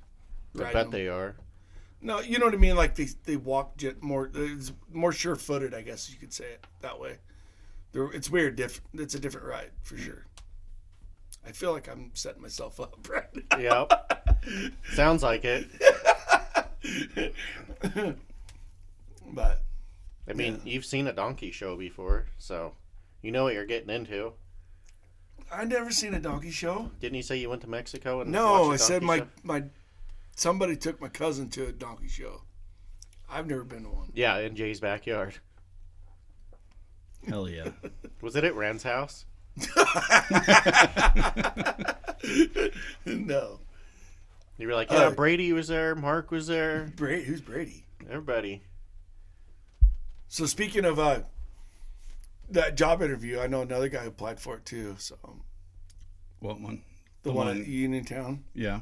I bet they are. No, you know what I mean. Like they walk more. It's more sure-footed, I guess you could say it that way. It's weird. It's a different ride for sure. I feel like I'm setting myself up right now. Yep. Sounds like it. But I mean, you've seen a donkey show before, so you know what you're getting into. I never seen a donkey show. Didn't you say you went to Mexico and No, I watched a said donkey my show? somebody took my cousin to a donkey show. I've never been to one. Yeah, in Jay's backyard. Hell yeah. Was it at Ren's house? No. You were like, yeah, Brady was there, Mark was there, Who's Brady? everybody. So speaking of that job interview, I know another guy who applied for it too. So What one? the one at Uniontown, Yeah.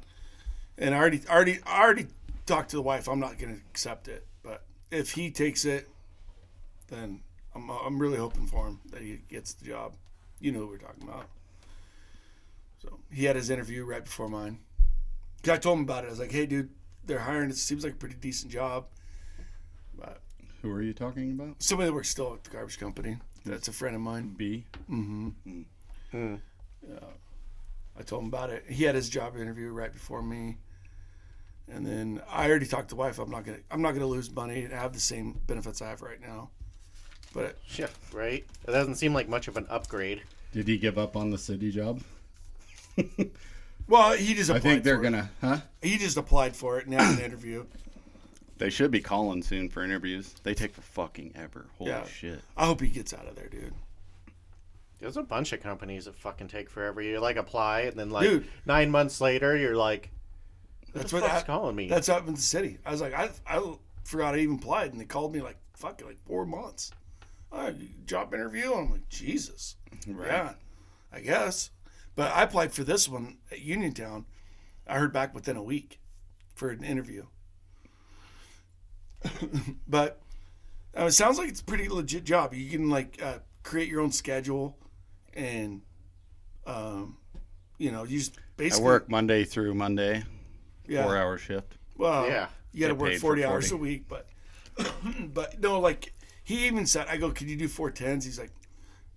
and I already talked to the wife. I'm not going to accept it, but if he takes it, then I'm really hoping for him that he gets the job. You know who we're talking about. So he had his interview right before mine. 'Cause I told him about it. I was like, "Hey, dude, they're hiring. It seems like a pretty decent job." But Who are you talking about? somebody that works still at the garbage company. That's a friend of mine. B. I told him about it. He had his job interview right before me, and then I already talked to the wife. I'm not gonna lose money and have the same benefits I have right now. But Yeah, right? It doesn't seem like much of an upgrade. Did he give up on the city job? well, he just I applied think they're for it. gonna, huh? He just applied for it and had an interview. They should be calling soon for interviews. They take for fucking ever. Holy Yeah. shit. I hope he gets out of there, dude. There's a bunch of companies that fucking take forever. You like apply, and then like Dude. 9 months later, you're like, That's the what fuck's calling me? That's up in the city. I was like, I forgot I even applied, and they called me like 4 months. Job interview. I'm like, Jesus. Right. Yeah, I guess. But I applied for this one at Uniontown. I heard back within a week for an interview. But it sounds like it's a pretty legit job. You can create your own schedule, and you just I basically work Monday through Monday, yeah. 4-hour shift. Well, Yeah. you got to Get work paid 40 for hours 40. a week, but but no, like he even said, I go, could you do 410s? He's like,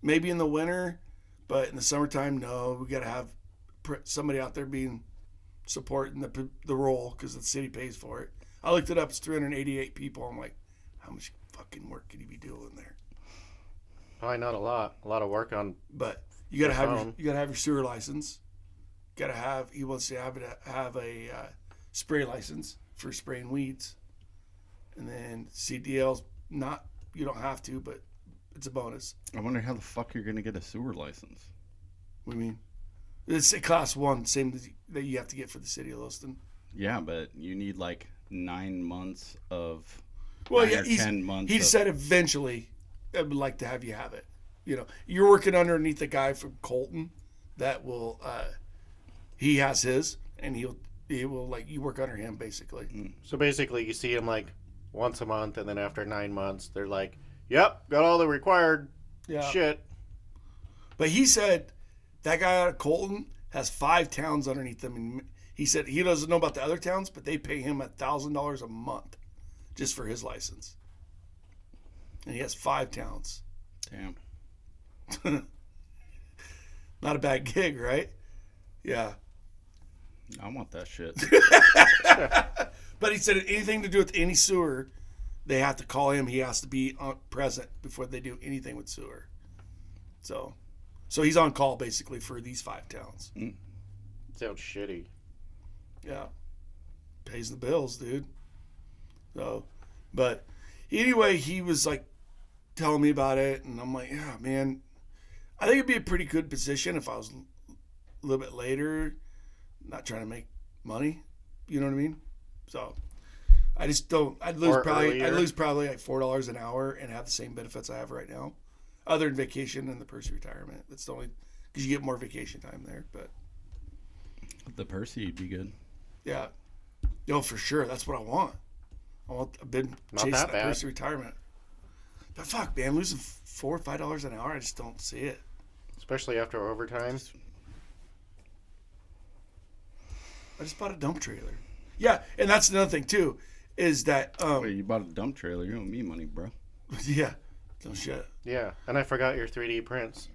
maybe in the winter, but in the summertime, no. We got to have somebody out there supporting the role because the city pays for it. I looked it up; it's 388 people. I'm like, how much fucking work could he be doing there? Probably not a lot. A lot of work on. But you got to have phone. you got to have your sewer license. Got to have. He wants to have a spray license for spraying weeds, and then CDL's not. You don't have to, but it's a bonus. I wonder how the fuck you're gonna get a sewer license. What do you mean? It's a class 1, same that you have to get for the city of Lewiston. Yeah, but you need like 9 months of. Well, 9 yeah, or 10 months. he said eventually, I would like to have you have it. You're working underneath a guy from Colton that will. He has his, and he will like you work under him basically. So basically, you see them like once a month, and then after 9 months, they're like, "Yep, got all the required shit." But he said that guy out of Colton has 5 towns underneath him, and he said he doesn't know about the other towns, but they pay him $1,000 a month just for his license, and he has 5 towns. Damn. Not a bad gig, right? Yeah. I want that shit. But he said anything to do with any sewer, they have to call him. He has to be present before they do anything with sewer. So he's on call basically for these 5 towns. Sounds shitty. Yeah. Pays the bills, dude. So, but anyway, he was like telling me about it, and I'm like, yeah, man, I think it'd be a pretty good position if I was a little bit later, not trying to make money. You know what I mean? So I just don't. I'd lose probably like $4 an hour and have the same benefits I have right now, other than vacation and the Percy retirement. That's the only because you get more vacation time there. But The Percy would be good. yeah, for sure. That's what I want. I've been Not chasing that that bad. Percy retirement. But fuck, man, losing $4 or $5 an hour, I just don't see it. Especially after overtime. I just bought a dump trailer. Yeah, and that's another thing too, is that Wait, you bought a dump trailer. You owe me money, bro. yeah, no shit. Yeah, and I forgot your 3D prints.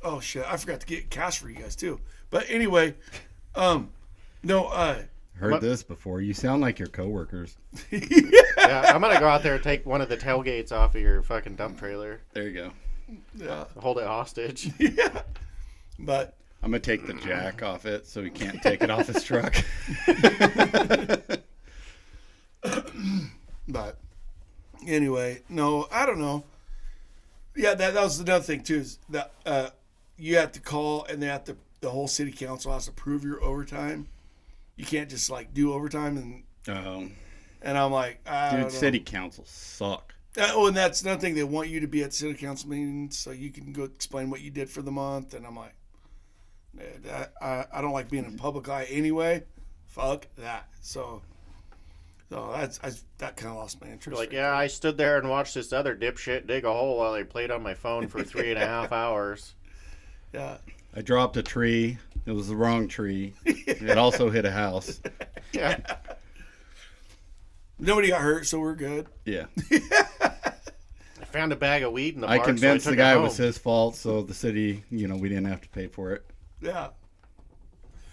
Oh shit, I forgot to get cash for you guys too. But anyway, no, Heard What? this before. You sound like your coworkers. Yeah, I'm gonna go out there and take one of the tailgates off of your fucking dump trailer. There you go. Yeah. Hold it hostage. Yeah. But I'm gonna take the jack off it so he can't take it off his truck. But anyway, no, I don't know. Yeah, that was another thing too. Is that you have to call, and they have to. The whole city council has to approve your overtime. You can't just like do overtime, and I'm like, I don't know. City councils suck. And that's another thing. They want you to be at city council meetings so you can go explain what you did for the month. And I'm like, I don't like being in public eye anyway. Fuck that. So that kind of lost my interest. Like, yeah, I stood there and watched this other dipshit dig a hole while he played on my phone for 3.5 hours. Yeah. I dropped a tree. It was the wrong tree. It also hit a house. Yeah. Nobody got hurt, so we're good. Yeah. I found a bag of weed in the I park, convinced so I the took guy it it home. was his fault, so the city, we didn't have to pay for it. Yeah.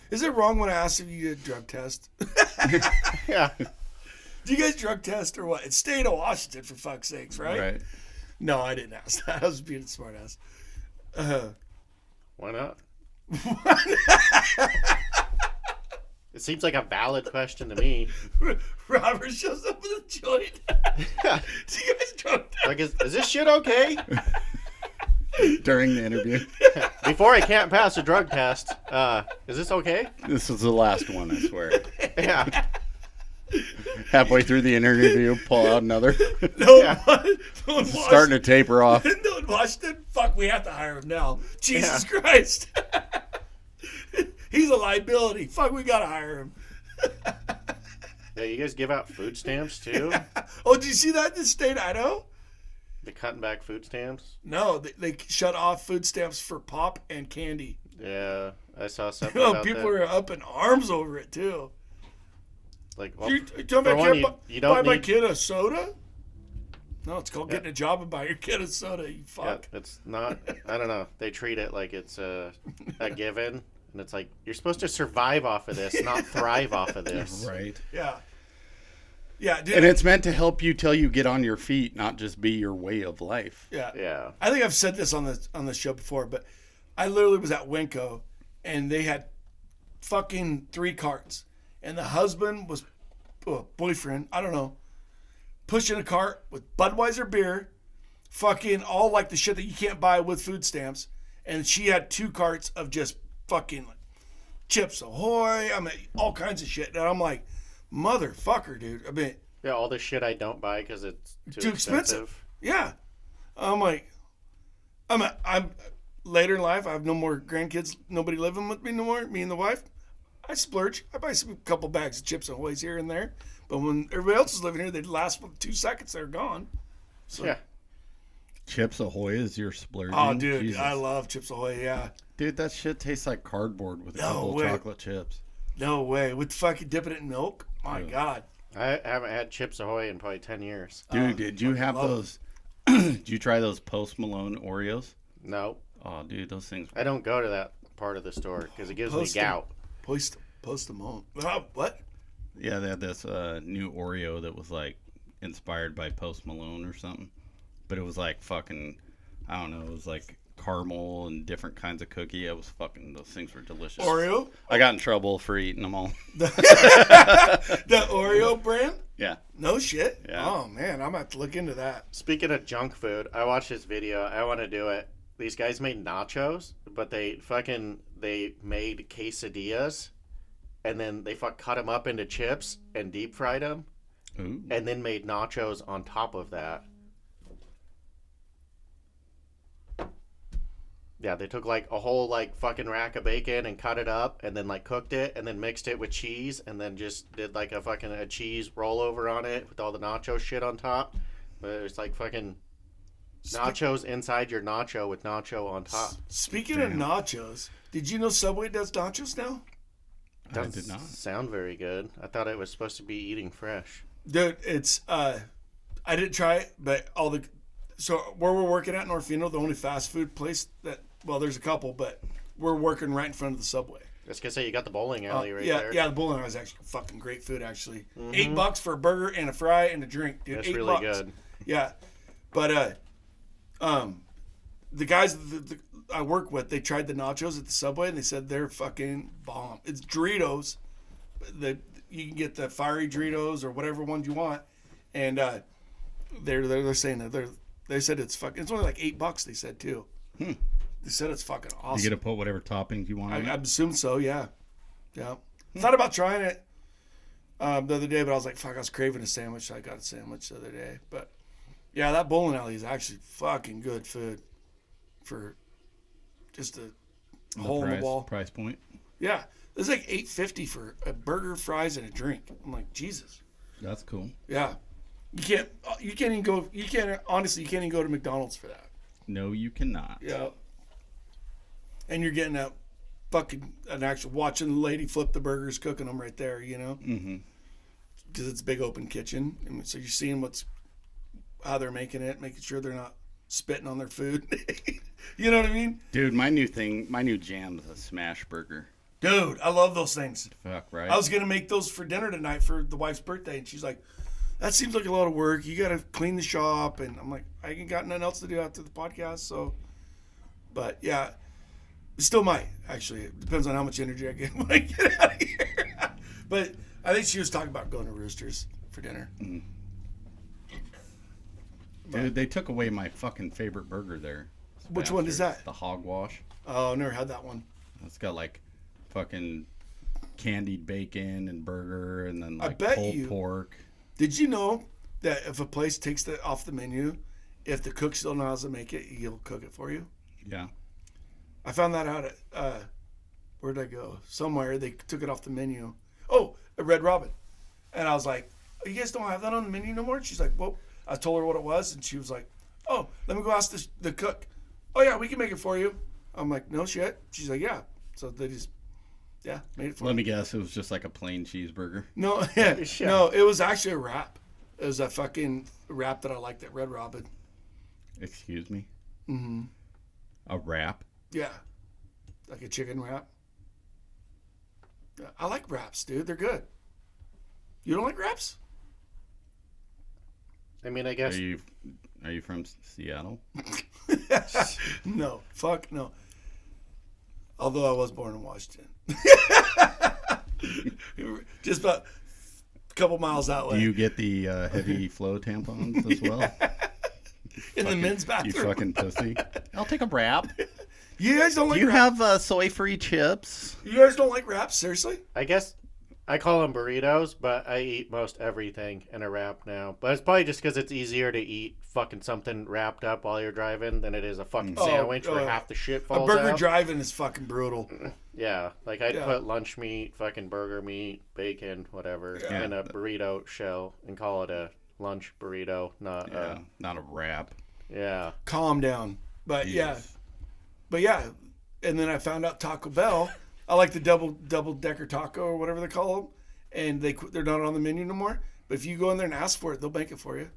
Is it wrong when I asked if you did a drug test? Yeah. Do you guys drug test or what? It's state of Washington, for fuck's sakes, right? Right. No, I didn't ask that. I was being a smart ass. Why not? It seems like a valid question to me. Robert shows up with a joint. Yeah. Do you guys drug test? Like, is this shit okay? During the interview. Before I can't pass a drug test, is this okay? This was the last one, I swear. Yeah. Halfway through the interview, pull out another. No, Yeah. no one Starting to taper off. No one Washington? Fuck, we have to hire him now. Jesus Christ. He's a liability. Fuck, we gotta hire him. Yeah, you guys give out food stamps too? Oh, did you see that in the state of Idaho? They're cutting back food stamps? No, they shut off food stamps for pop and candy. Yeah, I saw something Oh, about people that. are up in arms over it too. Like, well, You tell me for I one, can't you buy don't my need... kid a soda? No, it's called getting a job and buy your kid a soda. You Yeah, fuck. it's not... I don't know. They treat it like it's a given. And it's like, you're supposed to survive off of this, not thrive off of this. Right. Yeah. Yeah, dude. And it's meant to help you till you get on your feet, not just be your way of life. Yeah. Yeah. I think I've said this on the show before, but I literally was at Winco and they had fucking 3 carts, and the husband was boyfriend, I don't know, pushing a cart with Budweiser beer, fucking all like the shit that you can't buy with food stamps, and she had 2 carts of just fucking like Chips Ahoy, I mean all kinds of shit, and I'm like, motherfucker, dude. I mean, Yeah, all the shit I don't buy because it's too expensive. Yeah. I'm like, I'm later in life, I have no more grandkids, nobody living with me no more, me and the wife. I splurge. I buy a couple bags of Chips Ahoy's here and there. But when everybody else is living here, they'd last for 2 seconds, they're gone. So, Yeah. Chips Ahoy is your splurging. oh, dude, Jesus. I love Chips Ahoy, yeah. Dude, that shit tastes like cardboard with a No couple way. of chocolate chips. No way. With fucking dipping it in milk? My God. I haven't had Chips Ahoy in probably 10 years. Dude, did you have love those? Did you try those Post Malone Oreos? No, Oh, dude, those things. I don't go to that part of the store because it gives Post me them. gout. Post them on. What? Yeah, they had this new Oreo that was like inspired by Post Malone or something, but it was like fucking, I don't know, it was like caramel and different kinds of cookie. It was fucking, those things were delicious. Oreo? I got in trouble for eating them all. The Oreo brand? Yeah. No shit? Yeah. Oh, man, I'm going to have to look into that. Speaking of junk food, I watched this video. I want to do it. These guys made nachos, but they made quesadillas, and then they cut them up into chips and deep fried them, Ooh. and then made nachos on top of that. Yeah, they took like a whole like fucking rack of bacon and cut it up, and then like cooked it, and then mixed it with cheese, and then just did like a cheese rollover on it with all the nacho shit on top. But it's like fucking nachos inside your nacho with nacho on top. Speaking of nachos, did you know Subway does nachos now? I did not. Sound very good. I thought it was supposed to be eating fresh. Dude, it's I didn't try it, but so where we're working at in Orfino, the only fast food place that, well, there's a couple, but we're working right in front of the Subway. I was gonna say you got the bowling alley right yeah, there. Yeah, the bowling alley is actually fucking great food. Actually, $8 for a burger and a fry and a drink, dude. That's $8. really good. Yeah, but the guys I work with, they tried the nachos at the Subway and they said they're fucking bomb. It's Doritos. You can get the fiery Doritos or whatever ones you want, and they're saying that they said it's fucking. It's only like $8. They said too. They said it's fucking awesome. You get to put whatever toppings you want. I assume so. Yeah. Thought about trying it the other day, but I was like, fuck, I was craving a sandwich. So I got a sandwich the other day, but yeah, that bowling alley is actually fucking good food for just a hole in the wall price point. Yeah, it's like $8.50 for a burger, fries, and a drink. I'm like, Jesus. That's cool. Yeah, you can't even go. You can't even go to McDonald's for that. No, you cannot. Yeah. And you're getting an actual watching the lady flip the burgers, cooking them right there, you know? Mm-hmm. Because it's a big open kitchen. And so you're seeing how they're making it, making sure they're not spitting on their food. You know what I mean? Dude, my new jam is a smash burger. Dude, I love those things. Fuck, right? I was going to make those for dinner tonight for the wife's birthday. And she's like, that seems like a lot of work. You got to clean the shop. And I'm like, I ain't got nothing else to do after the podcast. So, but yeah. Still might, actually. It depends on how much energy I get when I get out of here. But I think she was talking about going to Roosters for dinner. Mm. Dude, they took away my fucking favorite burger there. Which one is that? The hogwash. Oh, I've never had that one. It's got like fucking candied bacon and burger and then like bet pulled pork. Did you know that if a place takes that off the menu, if the cook still knows how to make it, he'll cook it for you? Yeah. I found that out at, where did I go? Somewhere they took it off the menu. Oh, at Red Robin. And I was like, oh, you guys don't have that on the menu no more? And she's like, well, I told her what it was. And she was like, oh, let me go ask the cook. Oh, yeah, we can make it for you. I'm like, no shit. She's like, yeah. So they just, made it for me. Let me guess, it was just like a plain cheeseburger. No, no, it was actually a wrap. It was a fucking wrap that I liked at Red Robin. Excuse me? Mm-hmm. A wrap? Yeah, like a chicken wrap. Yeah, I like wraps, dude. They're good. You don't like wraps? I mean, I guess. Are you from Seattle? No, fuck no. Although I was born in Washington, just about a couple miles that way. Do you get the heavy flow tampons as well? In the men's bathroom? You fucking pussy. I'll take a wrap. You guys don't like Do you wraps? have soy-free chips? You guys don't like wraps? Seriously? I guess I call them burritos, but I eat most everything in a wrap now. But it's probably just because it's easier to eat fucking something wrapped up while you're driving than it is a fucking sandwich where half the shit falls out. A burger out. driving is fucking brutal. Yeah, like I'd put lunch meat, fucking burger meat, bacon, whatever, in a burrito shell and call it a lunch burrito, not a wrap. Yeah. Calm down. But But yeah, and then I found out Taco Bell. I like the double decker taco or whatever they call them, and they're not on the menu no more. But if you go in there and ask for it, they'll make it for you.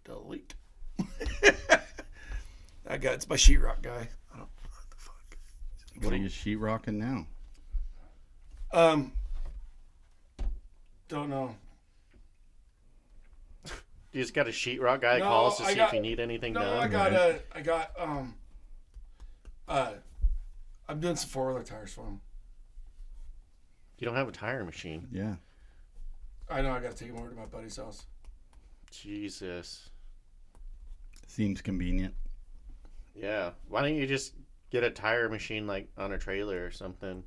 Delete. It's my sheetrock guy. I don't know what the fuck. What are you sheetrocking now? Don't know. You just got a sheetrock guy call us to see if you need anything done. I'm doing some 4-wheeler tires for him. You don't have a tire machine. Yeah. I know. I got to take him over to my buddy's house. Jesus. Seems convenient. Yeah. Why don't you just get a tire machine like on a trailer or something?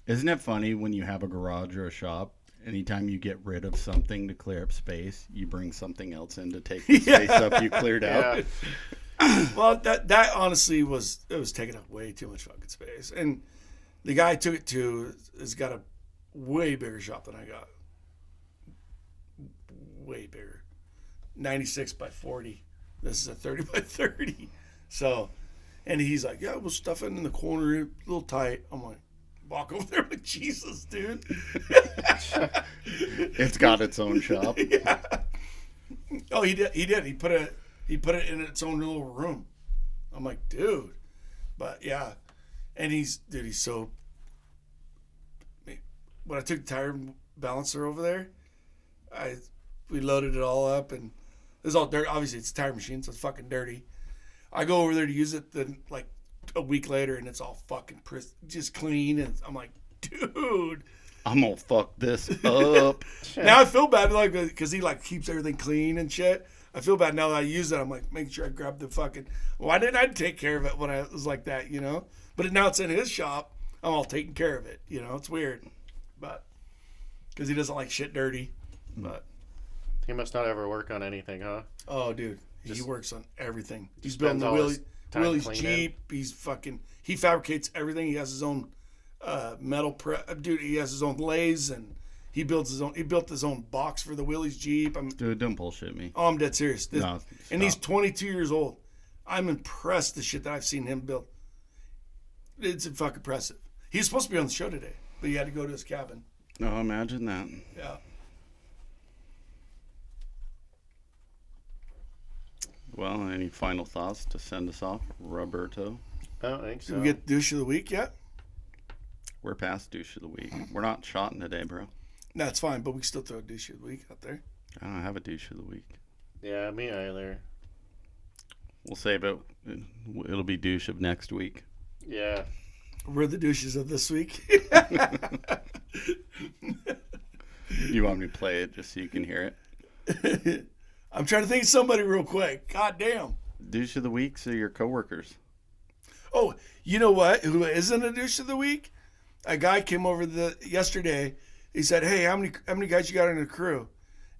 Isn't it funny when you have a garage or a shop? Anytime you get rid of something to clear up space, you bring something else in to take the space up you cleared out. Well, that honestly was taking up way too much fucking space. And the guy I took it to has got a way bigger shop than I got. Way bigger. 96 by 40. This is a 30 by 30. So, and he's like, yeah, we'll stuff it in the corner, a little tight. I'm like, walk over there with Jesus, dude. It's got its own shop. Yeah. Oh, he did. He put it in its own little room. I'm like, dude. But yeah, and he's so. When I took the tire balancer over there, we loaded it all up, and it was all dirt. Obviously, it's a tire machine, so it's fucking dirty. I go over there to use it, then like a week later, and it's all fucking just clean, and I'm like, dude, I'm gonna fuck this up. Now I feel bad, like, because he like keeps everything clean and shit. I feel bad now that I use it. I'm like, make sure I grab the fucking. Why didn't I take care of it when I was like that, you know? But now it's in his shop. I'm all taking care of it, you know? It's weird, but because he doesn't like shit dirty. But he must not ever work on anything, huh? Oh, dude, he works on everything. He's spends building all his time Willie's cleaning. Jeep. He fabricates everything. He has his own metal dude. He has his own lathes, and he built his own box for the Willie's Jeep. Dude, don't bullshit me. Oh, I'm dead serious. No, and he's 22 years old. I'm impressed the shit that I've seen him build. It's fucking impressive. He's supposed to be on the show today, but he had to go to his cabin. Oh, imagine that. Yeah. Well, any final thoughts to send us off, Roberto? I don't think so. Did we get douche of the week yet? We're past douche of the week. We're not shotting today, bro. No, it's fine, but we can still throw a douche of the week out there. I don't have a douche of the week. Yeah, me either. We'll save it. It'll be douche of next week. Yeah. We're the douches of this week. You want me to play it just so you can hear it? I'm trying to think of somebody real quick. God damn. Douche of the week, so your coworkers. Oh, you know what? Who isn't a douche of the week? A guy came over yesterday. He said, "Hey, how many guys you got in the crew?"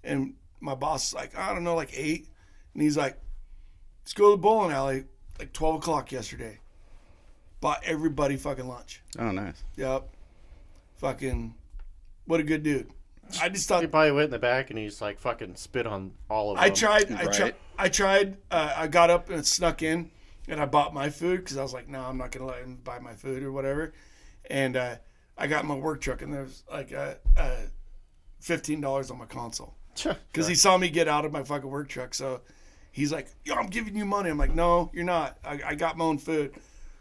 And my boss is like, "I don't know, like 8." And he's like, "Let's go to the bowling alley, like 12 o'clock yesterday." Bought everybody fucking lunch. Oh, nice. Yep. Fucking, what a good dude. I just thought He probably went in the back and he's like fucking spit on all of them. I tried. Right. I got up and snuck in, and I bought my food because I was like, no, I'm not gonna let him buy my food or whatever. And I got in my work truck, and there was like $15 on my console because he saw me get out of my fucking work truck. So he's like, "Yo, I'm giving you money." I'm like, "No, you're not. I got my own food,"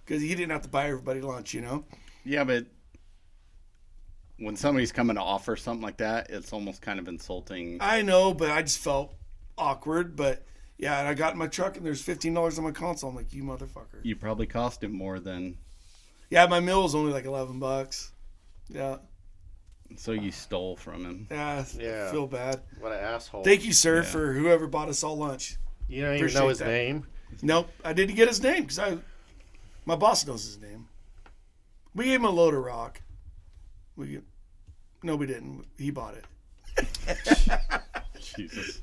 because he didn't have to buy everybody lunch, you know. Yeah, but when somebody's coming to offer something like that, it's almost kind of insulting. I know, but I just felt awkward. But yeah, and I got in my truck, and there's $15 on my console. I'm like, "You motherfucker." You probably cost him more than. Yeah, my meal was only like $11. Yeah. So you stole from him. Yeah, Yeah. I feel bad. What an asshole. Thank you, sir, Yeah. for whoever bought us all lunch. You don't even Appreciate know his that. name. Nope, I didn't get his name because my boss knows his name. We gave him a load of rock. No, we didn't. He bought it. Jesus.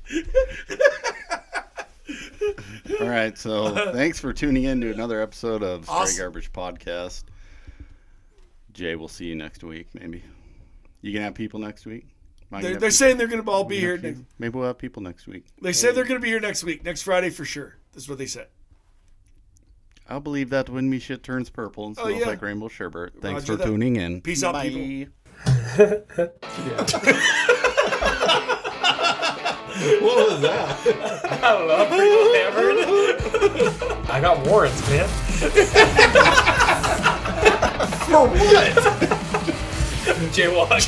All right, so thanks for tuning in to another episode of Stray Awesome. Garbage Podcast. Jay, we'll see you next week, maybe. You gonna have people next week? They're saying they're going to all be here. Maybe we'll have people next week. They said they're going to be here next week, next Friday for sure. That's what they said. I'll believe that when me shit turns purple and smells yeah. like rainbow sherbet. Thanks Roger for that. tuning in. Peace out, Bye. people. What was that? I don't know. I'm pretty hammered. I got warrants, man. For what? Jaywalk.